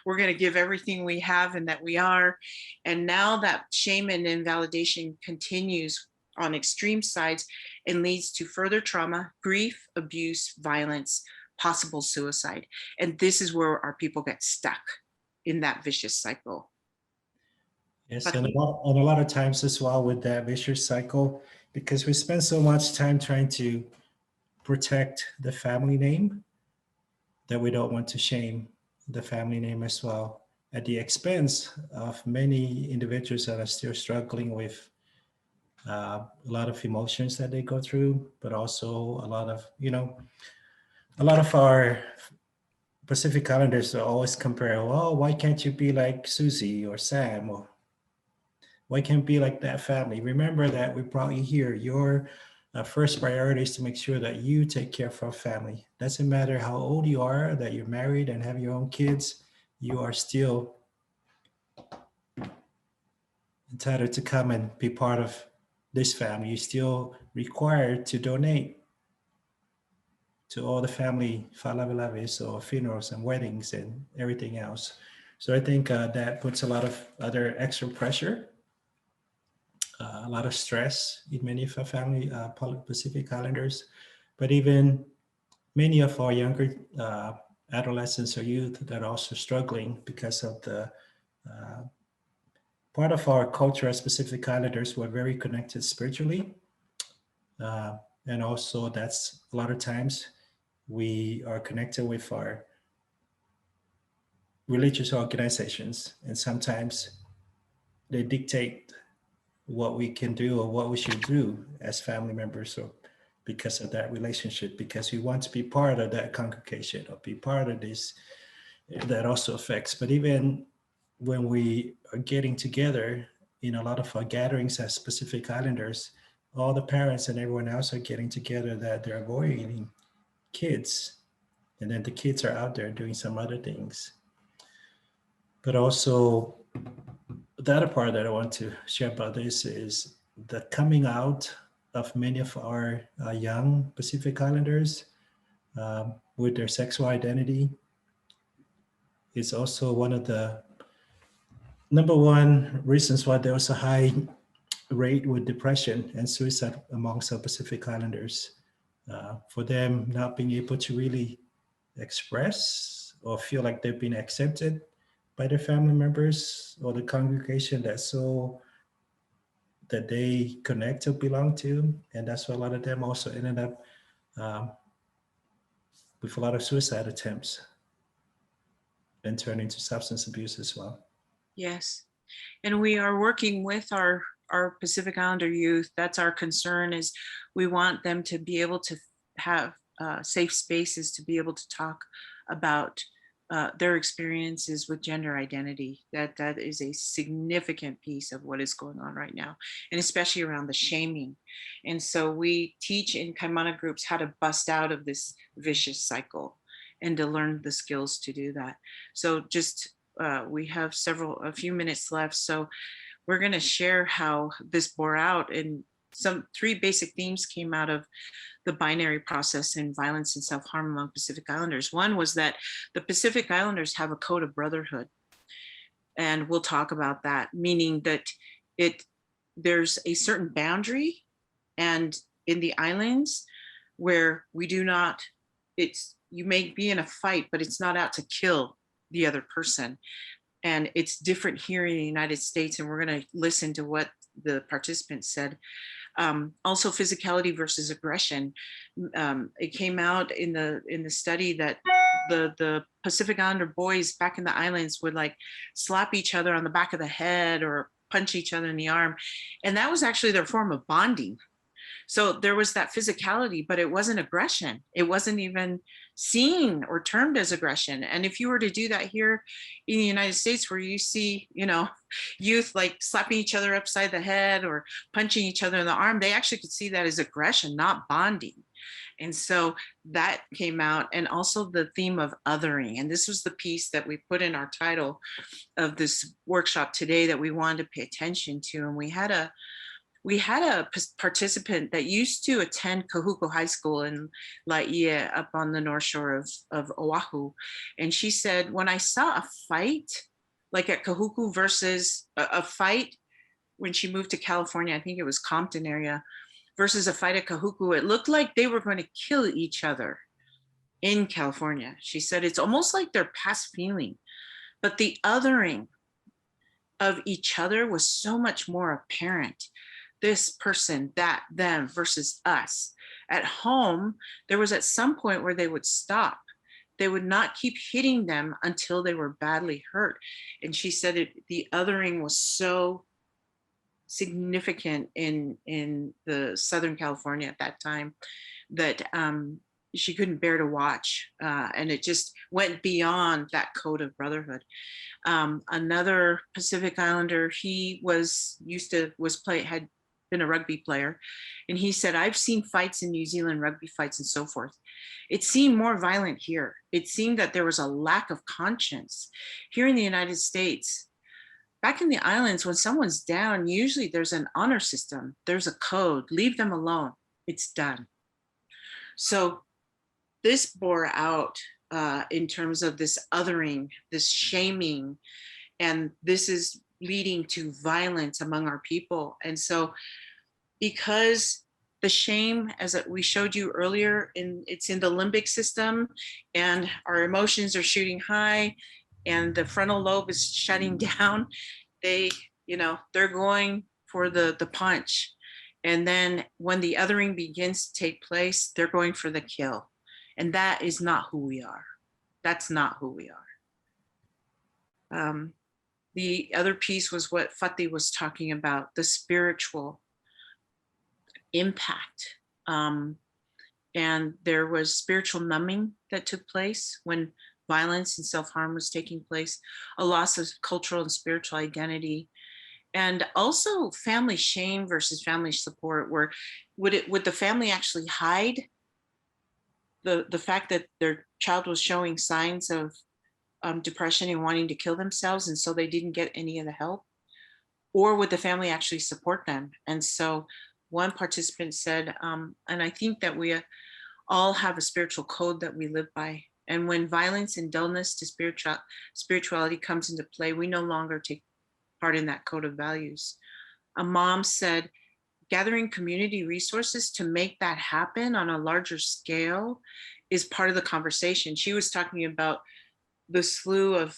We're going to give everything we have and that we are. And now that shame and invalidation continues on extreme sides and leads to further trauma, grief, abuse, violence, possible suicide. And this is where our people get stuck in that vicious cycle. Yes, and a lot of times as well with that vicious cycle, because we spend so much time trying to protect the family name, that we don't want to shame the family name as well, at the expense of many individuals that are still struggling with a lot of emotions that they go through, but also a lot of our Pacific Islanders are always compare, oh, why can't you be like Susie or Sam, or why can't you be like that family? Remember that we brought you here. Your first priority is to make sure that you take care of our family. Doesn't matter how old you are, that you're married and have your own kids, you are still entitled to come and be part of this family. You're still required to donate to all the family falabelaves or funerals and weddings and everything else. So I think that puts a lot of other extra pressure, a lot of stress in many of our family Pacific Islanders, but even many of our younger adolescents or youth that are also struggling because of the part of our culture as Pacific Islanders. We're very connected spiritually. And also that's a lot of times we are connected with our religious organizations, and sometimes they dictate what we can do or what we should do as family members, or because of that relationship, because we want to be part of that congregation or be part of this. That also affects. But even when we are getting together in a lot of our gatherings as Pacific Islanders, all the parents and everyone else are getting together that they're avoiding kids, and then the kids are out there doing some other things. But also, the other part that I want to share about this is the coming out of many of our young Pacific Islanders with their sexual identity is also one of the number one reasons why there was a high rate with depression and suicide amongst our Pacific Islanders. For them not being able to really express or feel like they've been accepted by their family members or the congregation that they connect or belong to. And that's why a lot of them also ended up with a lot of suicide attempts and turn into substance abuse as well. Yes. And we are working with our Pacific Islander youth. That's our concern, is we want them to be able to have safe spaces to be able to talk about their experiences with gender identity. That is a significant piece of what is going on right now, and especially around the shaming. And so we teach in Kaimana groups how to bust out of this vicious cycle and to learn the skills to do that. So just we have a few minutes left, so we're going to share how this bore out. And three basic themes came out of the binary process in violence and self-harm among Pacific Islanders. One was that the Pacific Islanders have a code of brotherhood, and we'll talk about that, meaning that there's a certain boundary, and in the islands where we do not, you may be in a fight, but it's not out to kill the other person. And it's different here in the United States, and we're going to listen to what the participants said. Also, physicality versus aggression. It came out in the study that the Pacific Islander boys back in the islands would like slap each other on the back of the head or punch each other in the arm, and that was actually their form of bonding. So there was that physicality, but it wasn't aggression. It wasn't even seen or termed as aggression. And if you were to do that here in the United States, where you see, youth like slapping each other upside the head or punching each other in the arm, they actually could see that as aggression, not bonding. And so that came out. And also the theme of othering. And this was the piece that we put in our title of this workshop today that we wanted to pay attention to. And we had a participant that used to attend Kahuku High School in Laie up on the North Shore of Oahu. And she said, when I saw a fight, like at Kahuku versus a fight when she moved to California, I think it was Compton area, versus a fight at Kahuku, it looked like they were going to kill each other in California. She said, it's almost like they're past feeling, but the othering of each other was so much more apparent. This person, that, them versus us. At home, there was at some point where they would stop. They would not keep hitting them until they were badly hurt. And she said the othering was so significant in the Southern California at that time that she couldn't bear to watch. And it just went beyond that code of brotherhood. Another Pacific Islander, he had been a rugby player, and he said, I've seen fights in New Zealand, rugby fights and so forth. It seemed more violent here. It seemed that there was a lack of conscience. Here in the United States, back in the islands, when someone's down, usually there's an honor system, there's a code, leave them alone, it's done. So this bore out in terms of this othering, this shaming, and this is leading to violence among our people. And so because the shame, as we showed you earlier, it's in the limbic system, and our emotions are shooting high and the frontal lobe is shutting down, they're going for the punch. And then when the othering begins to take place, they're going for the kill. And that is not who we are. That's not who we are. The other piece was what Fati was talking about, the spiritual impact. And there was spiritual numbing that took place when violence and self-harm was taking place, a loss of cultural and spiritual identity, and also family shame versus family support, where would the family actually hide the fact that their child was showing signs of depression and wanting to kill themselves, and so they didn't get any of the help? Or would the family actually support them? And so one participant said, and I think that we all have a spiritual code that we live by. And when violence and dullness to spirituality comes into play, we no longer take part in that code of values. A mom said, gathering community resources to make that happen on a larger scale is part of the conversation. She was talking about the slew of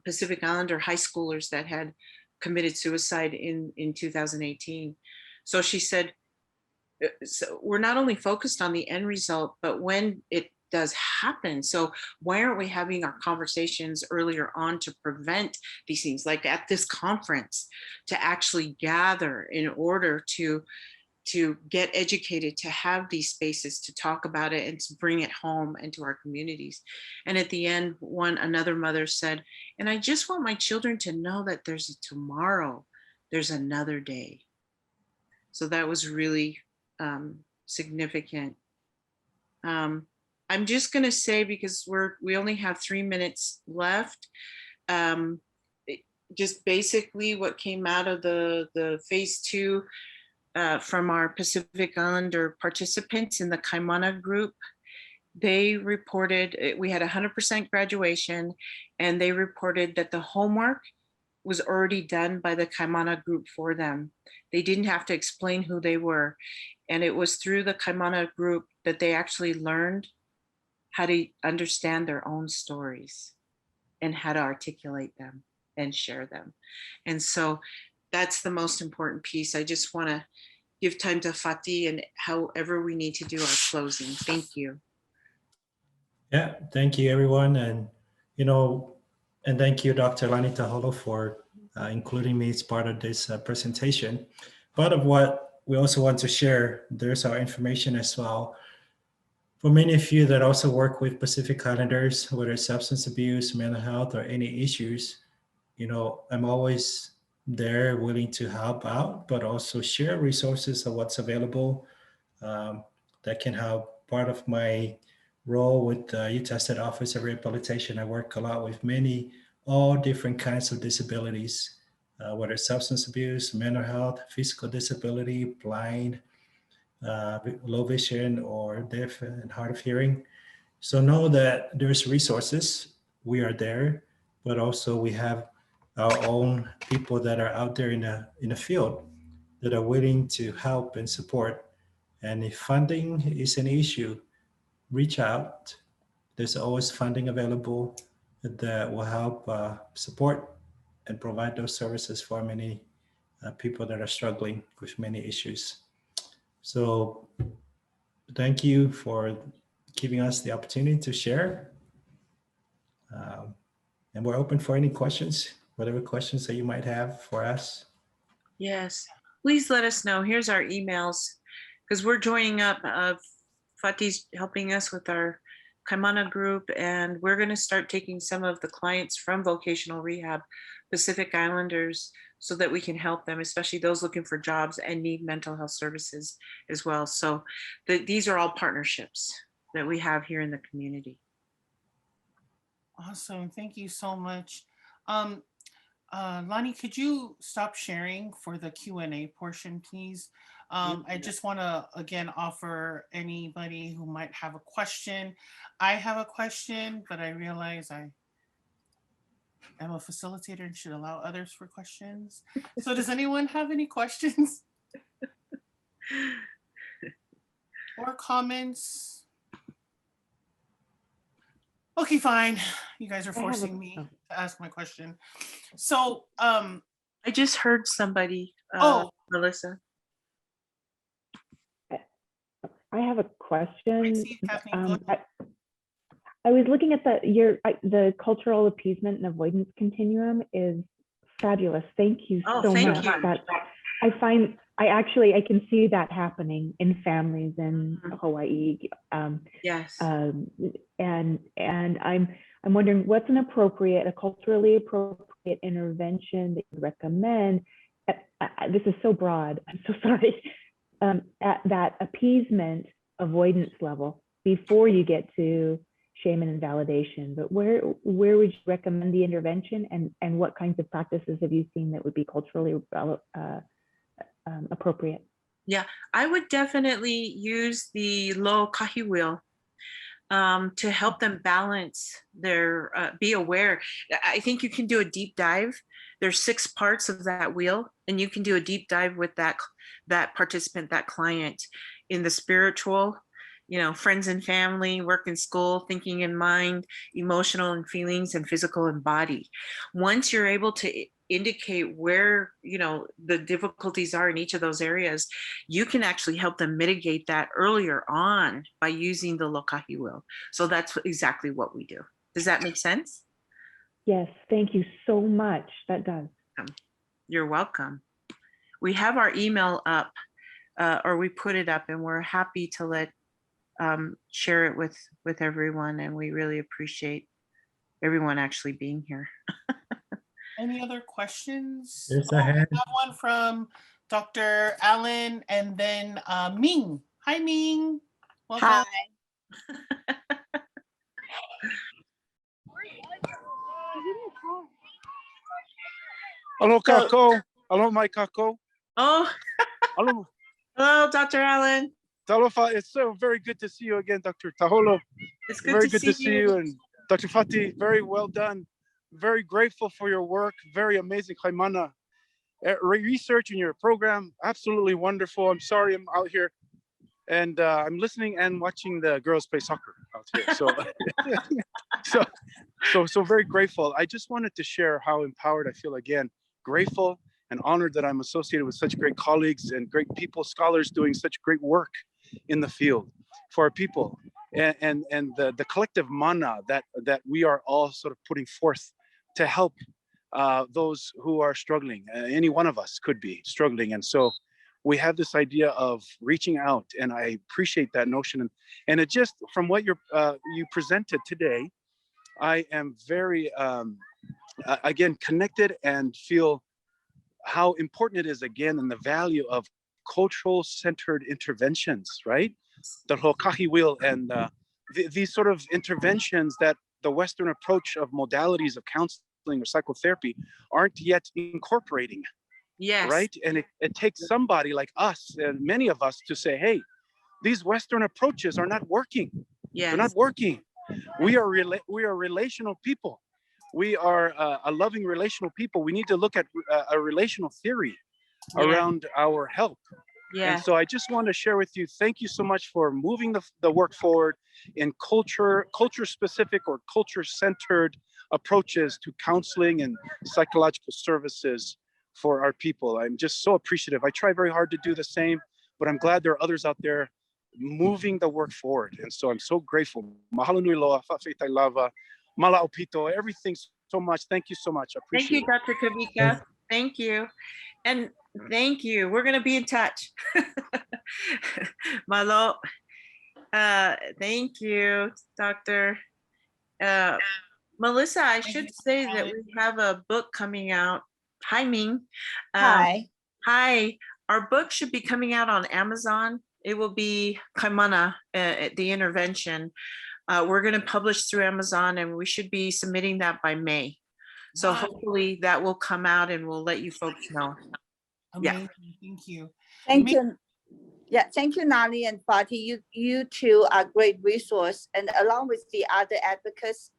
Pacific Islander high schoolers that had committed suicide in 2018. So she said, so we're not only focused on the end result, but when it does happen. So why aren't we having our conversations earlier on to prevent these things, like at this conference, to actually gather in order to get educated, to have these spaces to talk about it and to bring it home into our communities. And at the end, another mother said, and I just want my children to know that there's a tomorrow, there's another day. So that was really significant. I'm just going to say, because we only have 3 minutes left, just basically what came out of the phase 2 from our Pacific Islander participants in the Kaimana group. They reported, we had 100% graduation, and they reported that the homework was already done by the Kaimana group for them. They didn't have to explain who they were. And it was through the Kaimana group that they actually learned how to understand their own stories and how to articulate them and share them. And so that's the most important piece. I just want to give time to Fati and however we need to do our closing. Thank you. Yeah, thank you, everyone. And, and thank you, Dr. Lani Taholo, for including me as part of this presentation. Part of what we also want to share, there's our information as well. For many of you that also work with Pacific Islanders, whether it's substance abuse, mental health, or any issues, I'm always there willing to help out, but also share resources of what's available that can help. Part of my role with the Youth Tested Office of Rehabilitation, I work a lot with all different kinds of disabilities, whether it's substance abuse, mental health, physical disability, blind, low vision, or deaf and hard of hearing. So know that there's resources. We are there, but also we have our own people that are out there in the field that are willing to help and support. And if funding is an issue, reach out. There's always funding available that will help support and provide those services for many people that are struggling with many issues. So thank you for giving us the opportunity to share. And we're open for any questions, whatever questions that you might have for us. Yes, please let us know. Here's our emails, because we're joining up. Fati's helping us with our Kaimana group, and we're going to start taking some of the clients from vocational rehab, Pacific Islanders, so that we can help them, especially those looking for jobs and need mental health services as well. So these are all partnerships that we have here in the community. Awesome. Thank you so much. Lani, could you stop sharing for the Q&A portion, please? I just want to, again, offer anybody who might have a question. I have a question, but I realize I am a facilitator and should allow others for questions. So does anyone have any questions or comments? Okay, fine. You guys are forcing me to ask my question. So I just heard somebody, Melissa. I have a question. I see, Kathleen, go ahead. I was looking at the cultural appeasement and avoidance continuum is fabulous. Thank you so much. That I can see that happening in families in Hawaii. Yes. And I'm wondering what's a culturally appropriate intervention that you recommend. This is so broad. I'm so sorry. At that appeasement avoidance level before you get to shame and invalidation, but where would you recommend the intervention, and what kinds of practices have you seen that would be culturally appropriate? Yeah, I would definitely use the low kahi wheel to help them balance their, be aware. I think you can do a deep dive. There's 6 parts of that wheel, and you can do a deep dive with that participant, that client, in the spiritual, friends and family, work and school, thinking and mind, emotional and feelings, and physical and body. Once you're able to indicate where, the difficulties are in each of those areas, you can actually help them mitigate that earlier on by using the lokahi wheel. So that's exactly what we do. Does that make sense? Yes, thank you so much. That does. You're welcome. We have our email up, or we put it up, and we're happy to share it with everyone, and we really appreciate everyone actually being here. Any other questions? There's We a hand. have one from Dr. Allen, and then Ming. Hi, Ming. Welcome. Hi. Hello, Kako. Hello, my Kako. Oh, Hello. hello, Dr. Allen. Taholo Fati. It's so very good to see you again, Dr. Taholo. It's good Very to good to see you. And Dr. Fati, very well done. Very grateful for your work. Very amazing. Kaimana. Research in your program. Absolutely wonderful. I'm sorry I'm out here. And I'm listening and watching the girls play soccer out here. So very grateful. I just wanted to share how empowered I feel again. Grateful and honored that I'm associated with such great colleagues and great people, scholars doing such great work in the field for our people, and the collective mana that we are all sort of putting forth to help those who are struggling. Any one of us could be struggling, and so we have this idea of reaching out, and I appreciate that notion. And it just, from what you presented today, I am very again connected and feel how important it is again, and the value of cultural centered interventions, right? The hokahi wheel and these sort of interventions that the Western approach of modalities of counseling or psychotherapy aren't yet incorporating. Yes. Right? And it takes somebody like us and many of us to say, hey, these Western approaches are not working. Yes. They're not working. We are relational people. We are a loving relational people. We need to look at a relational theory around our help. Yeah. And so I just want to share with you, thank you so much for moving the work forward in culture specific or culture centered approaches to counseling and psychological services for our people. I'm just so appreciative. I try very hard to do the same, but I'm glad there are others out there moving the work forward. And so I'm so grateful. Mahalo nui loa, fa'afetai lava, mala'o pito, everything so much. Thank you so much. I appreciate it. Thank you, Dr. Kavika. Thank you. And thank you. We're going to be in touch. Malo. Thank you, Dr. Melissa, I should say that we have a book coming out. Hi, Ming. Hi. Hi. Our book should be coming out on Amazon. It will be Kaimana, the intervention. We're going to publish through Amazon, and we should be submitting that by May. So hopefully that will come out, and we'll let you folks know. Amazing. Thank you. Thank you. Yeah, thank you, Lani and Fati. You two are great resource, and along with the other advocates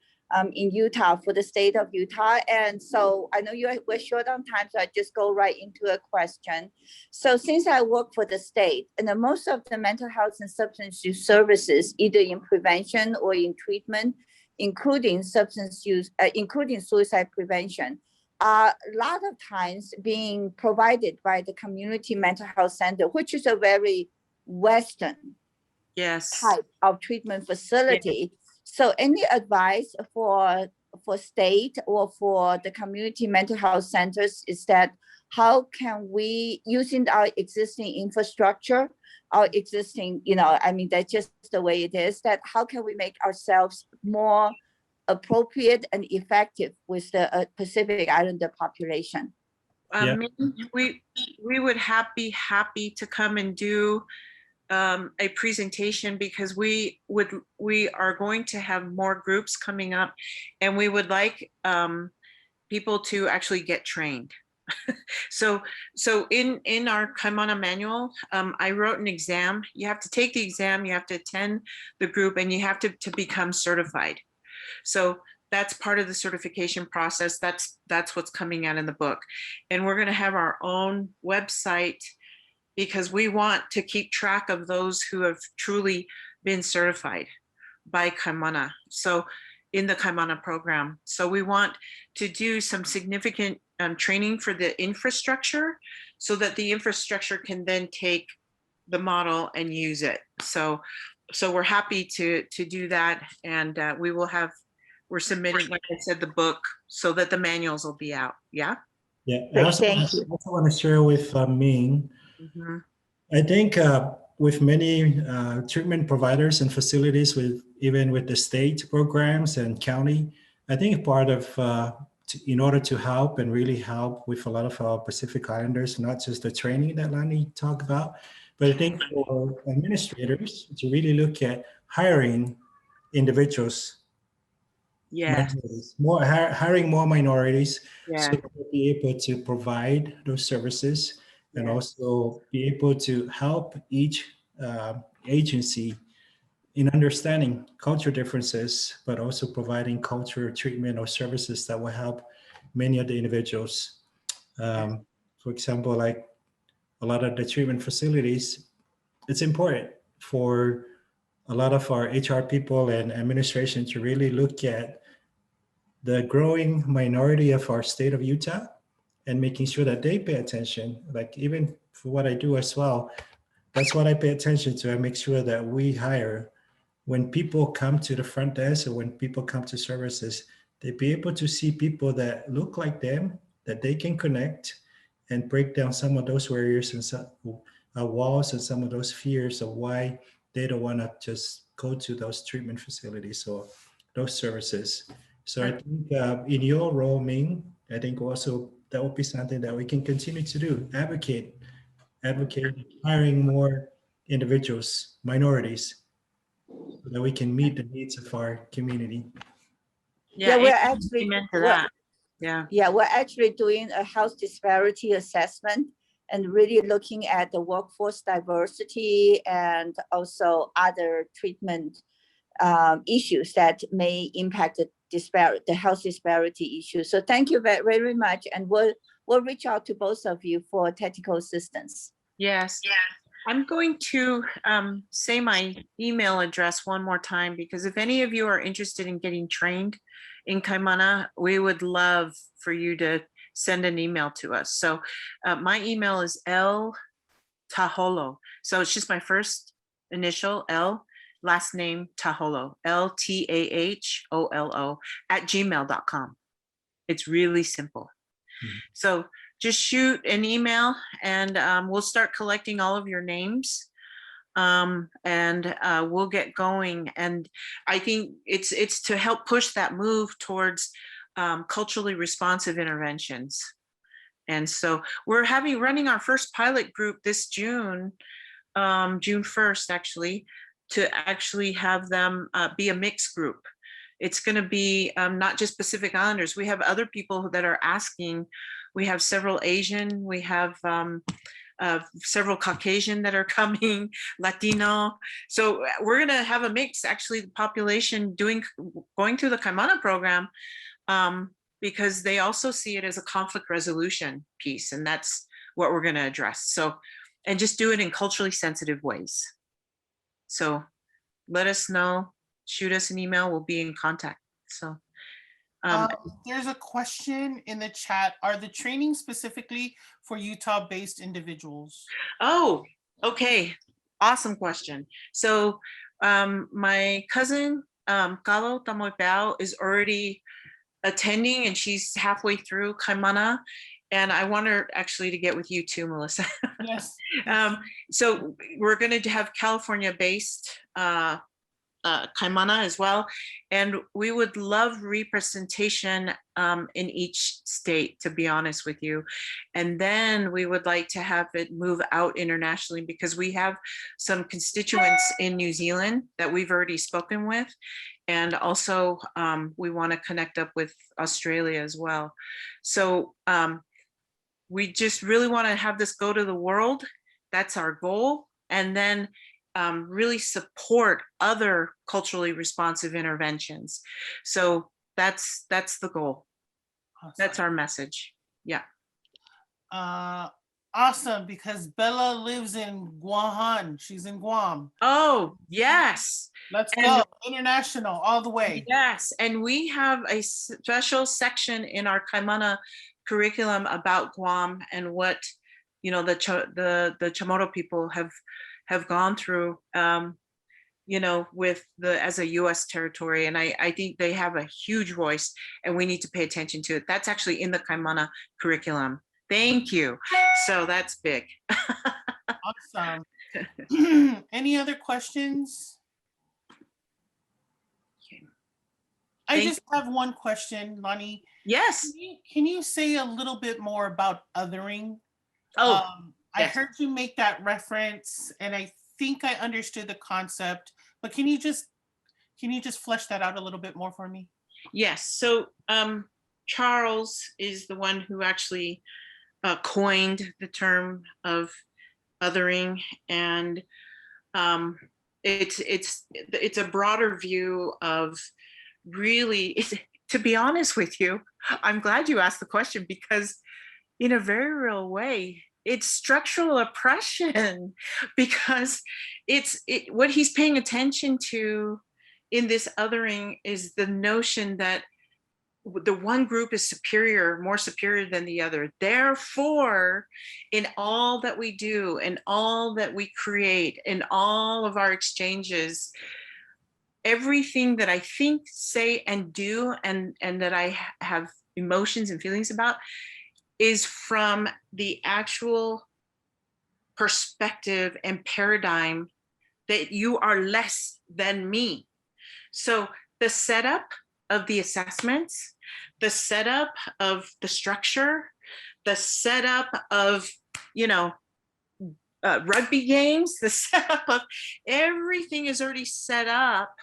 in Utah for the state of Utah. And so I know we're short on time, so I just go right into a question. So since I work for the state, and most of the mental health and substance use services, either in prevention or in treatment, including substance use, including suicide prevention, are a lot of times being provided by the community mental health center, which is a very Western type of treatment facility. So any advice for state or for the community mental health centers is that how can we, using our existing infrastructure, our existing, I mean, that's just the way it is, that how can we make ourselves more appropriate and effective with the Pacific Islander population? We would be happy to come and do a presentation, because we are going to have more groups coming up, and we would like people to actually get trained. So in our Kaimana manual, I wrote an exam. You have to take the exam, you have to attend the group, and you have to become certified. So that's part of the certification process. That's what's coming out in the book. And we're going to have our own website, because we want to keep track of those who have truly been certified by Kaimana. So in the Kaimana program. So we want to do some significant training for the infrastructure, so that the infrastructure can then take the model and use it. So we're happy to do that. And we're submitting, like I said, the book, so that the manuals will be out. Yeah. Yeah. I also want to share with Ming. Mm-hmm. I think with many treatment providers and facilities, even with the state programs and county, I think part of in order to help and really help with a lot of our Pacific Islanders, not just the training that Lani talked about, but I think for administrators to really look at hiring individuals. Yeah. Hiring more minorities, Yeah. so they'll be able to provide those services, and also be able to help each agency in understanding culture differences, but also providing culture treatment or services that will help many of the individuals. For example, like a lot of the treatment facilities, it's important for a lot of our HR people and administration to really look at the growing minority of our state of Utah and making sure that they pay attention. Like, even for what I do as well, that's what I pay attention to. I make sure that we hire, when people come to the front desk or when people come to services, they be able to see people that look like them, that they can connect and break down some of those barriers and some walls and some of those fears of why they don't want to just go to those treatment facilities or those services. So I think in your role, Ming, I think also that would be something that we can continue to do, advocate hiring more individuals, minorities, so that we can meet the needs of our community. Yeah, we're actually we're actually doing a health disparity assessment and really looking at the workforce diversity and also other treatment issues that may impact the health disparity issue. So thank you very, very much, and we'll reach out to both of you for technical assistance. Yes. I'm going to say my email address one more time, because if any of you are interested in getting trained in Kaimana, we would love for you to send an email to us. So my email is Taholo. So it's just my first initial, L, last name Taholo, LTAHOLO @gmail.com. It's really simple. So just shoot an email, and we'll start collecting all of your names, and we'll get going. And I think it's to help push that move towards culturally responsive interventions. And so we're running our first pilot group this June, June 1st, actually, to actually have them be a mixed group. It's going to be not just Pacific Islanders. We have other people that are asking. We have several Asian, we have several Caucasian that are coming, Latino. So we're going to have a mix, actually, the population going through the Kaimana program, because they also see it as a conflict resolution piece, and that's what we're going to address. So, and just do it in culturally sensitive ways. So let us know, shoot us an email, we'll be in contact. So there's a question in the chat. Are the trainings specifically for Utah-based individuals? Oh, okay. Awesome question. So my cousin Kalo Tamoipao is already attending, and she's halfway through Kaimana. And I want her actually to get with you too, Melissa. Yes. So we're going to have California-based Kaimana as well. And we would love representation in each state, to be honest with you. And then we would like to have it move out internationally, because we have some constituents in New Zealand that we've already spoken with. And also we want to connect up with Australia as well. So we just really want to have this go to the world. That's our goal. And then really support other culturally responsive interventions. So that's the goal. Awesome. That's our message. Yeah. Awesome, because Bella lives in Guam. She's in Guam. Oh, yes. Let's go. International all the way. Yes. And we have a special section in our Kaimana curriculum about Guam and what, you know, the Chamorro people have gone through, you know, with as a U.S. territory. And I think they have a huge voice, and we need to pay attention to it. That's actually in the Kaimana curriculum. Thank you. So that's big. Awesome. Any other questions? I just have one question, Lani. Yes. Can you say a little bit more about othering? Oh, I yes. heard you make that reference, and I think I understood the concept, but can you just flesh that out a little bit more for me? Yes. So Charles is the one who actually coined the term of othering, and it's a broader view of really, to be honest with you, I'm glad you asked the question, because in a very real way, it's structural oppression, because what he's paying attention to in this othering is the notion that the one group is superior, more superior than the other. Therefore, in all that we do, in all that we create, in all of our exchanges, everything that I think, say, and do, and that I have emotions and feelings about, is from the actual perspective and paradigm that you are less than me. So the setup of the assessments, the setup of the structure, the setup of, you know, rugby games, the setup of everything is already set up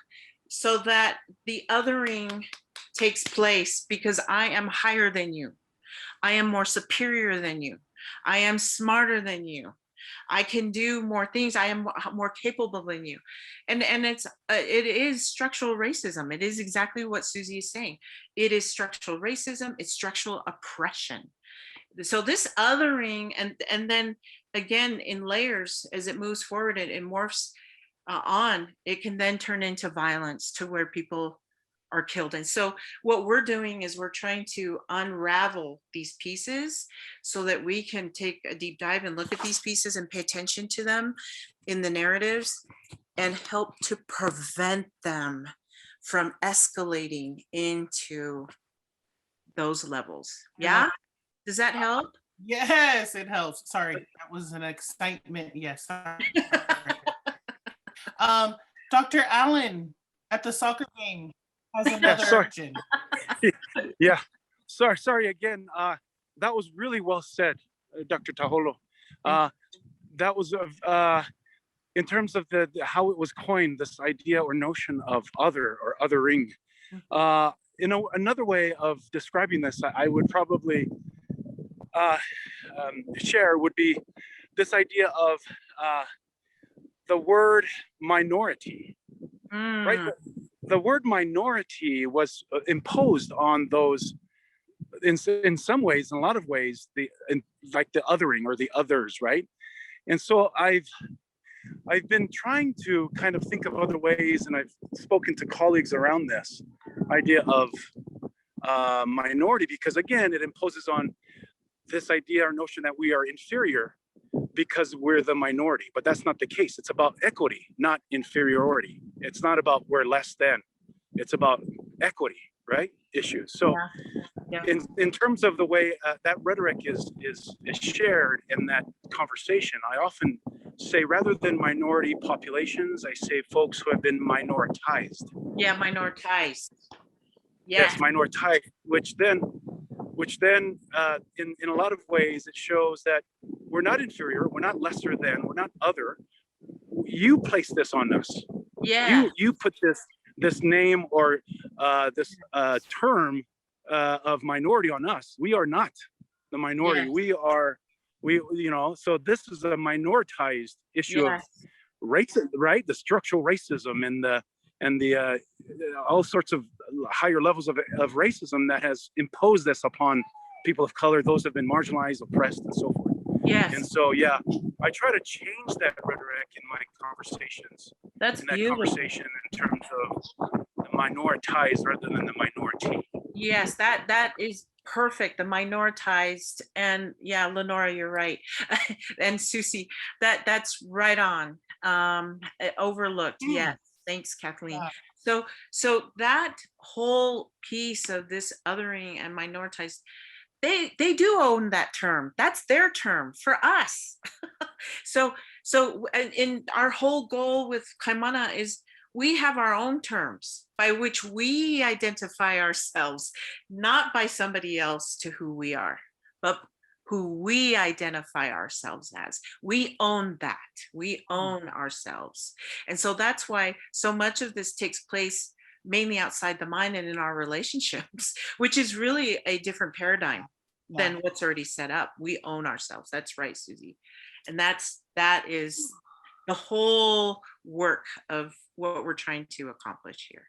so that the othering takes place, because I am higher than you. I am more superior than you. I am smarter than you. I can do more things. I am more capable than you. And it is structural racism. It is exactly what Susie is saying. It is structural racism. It's structural oppression. So this othering, and then again, in layers, as it moves forward, it morphs on, it can then turn into violence to where people are killed. And so what we're doing is we're trying to unravel these pieces so that we can take a deep dive and look at these pieces and pay attention to them in the narratives and help to prevent them from escalating into those levels. Yeah? Does that help? Yes, it helps. Sorry, that was an excitement. Yes. Dr. Allen at the soccer game has another question. Yeah, sorry again. That was really well said, Dr. Taholo. That was in terms of how it was coined, this idea or notion of other or othering. You know, another way of describing this, I would probably share would be this idea of the word minority, right? The word minority was imposed on those in some ways, in a lot of ways, like the othering or the others, right? And so I've been trying to kind of think of other ways, and I've spoken to colleagues around this idea of minority, because again, it imposes on this idea or notion that we are inferior because we're the minority, but that's not the case. It's about equity, not inferiority. It's not about we're less than. It's about equity, right? Issues. So Yeah. in terms of the way that rhetoric is shared in that conversation, I often say, rather than minority populations, I say folks who have been minoritized. Yeah, minoritized. Yes, minoritized, which then in a lot of ways it shows that we're not inferior, we're not lesser than, we're not other. You place this on us. Yeah. You put this name or this term of minority on us. We are not the minority. Yes. So this is a minoritized issue of racism, right? The structural racism and the all sorts of higher levels of racism that has imposed this upon people of color, those who have been marginalized, oppressed, and so forth. Yes. And so, yeah, I try to change that rhetoric in my conversations. That's in that beautiful. Conversation in terms of the minoritized rather than the minority. Yes, that is perfect. The minoritized, and yeah, Lenora, you're right, and Susie, that's right on. Overlooked. Yes, thanks, Kathleen. So that whole piece of this othering and minoritized, they do own that term. That's their term for us. So in our whole goal with Kaimana is we have our own terms by which we identify ourselves, not by somebody else to who we are, but who we identify ourselves as. We own that. We own ourselves. And so that's why so much of this takes place mainly outside the mind and in our relationships, which is really a different paradigm than what's already set up. We own ourselves. That's right, Susie. And that is the whole work of what we're trying to accomplish here.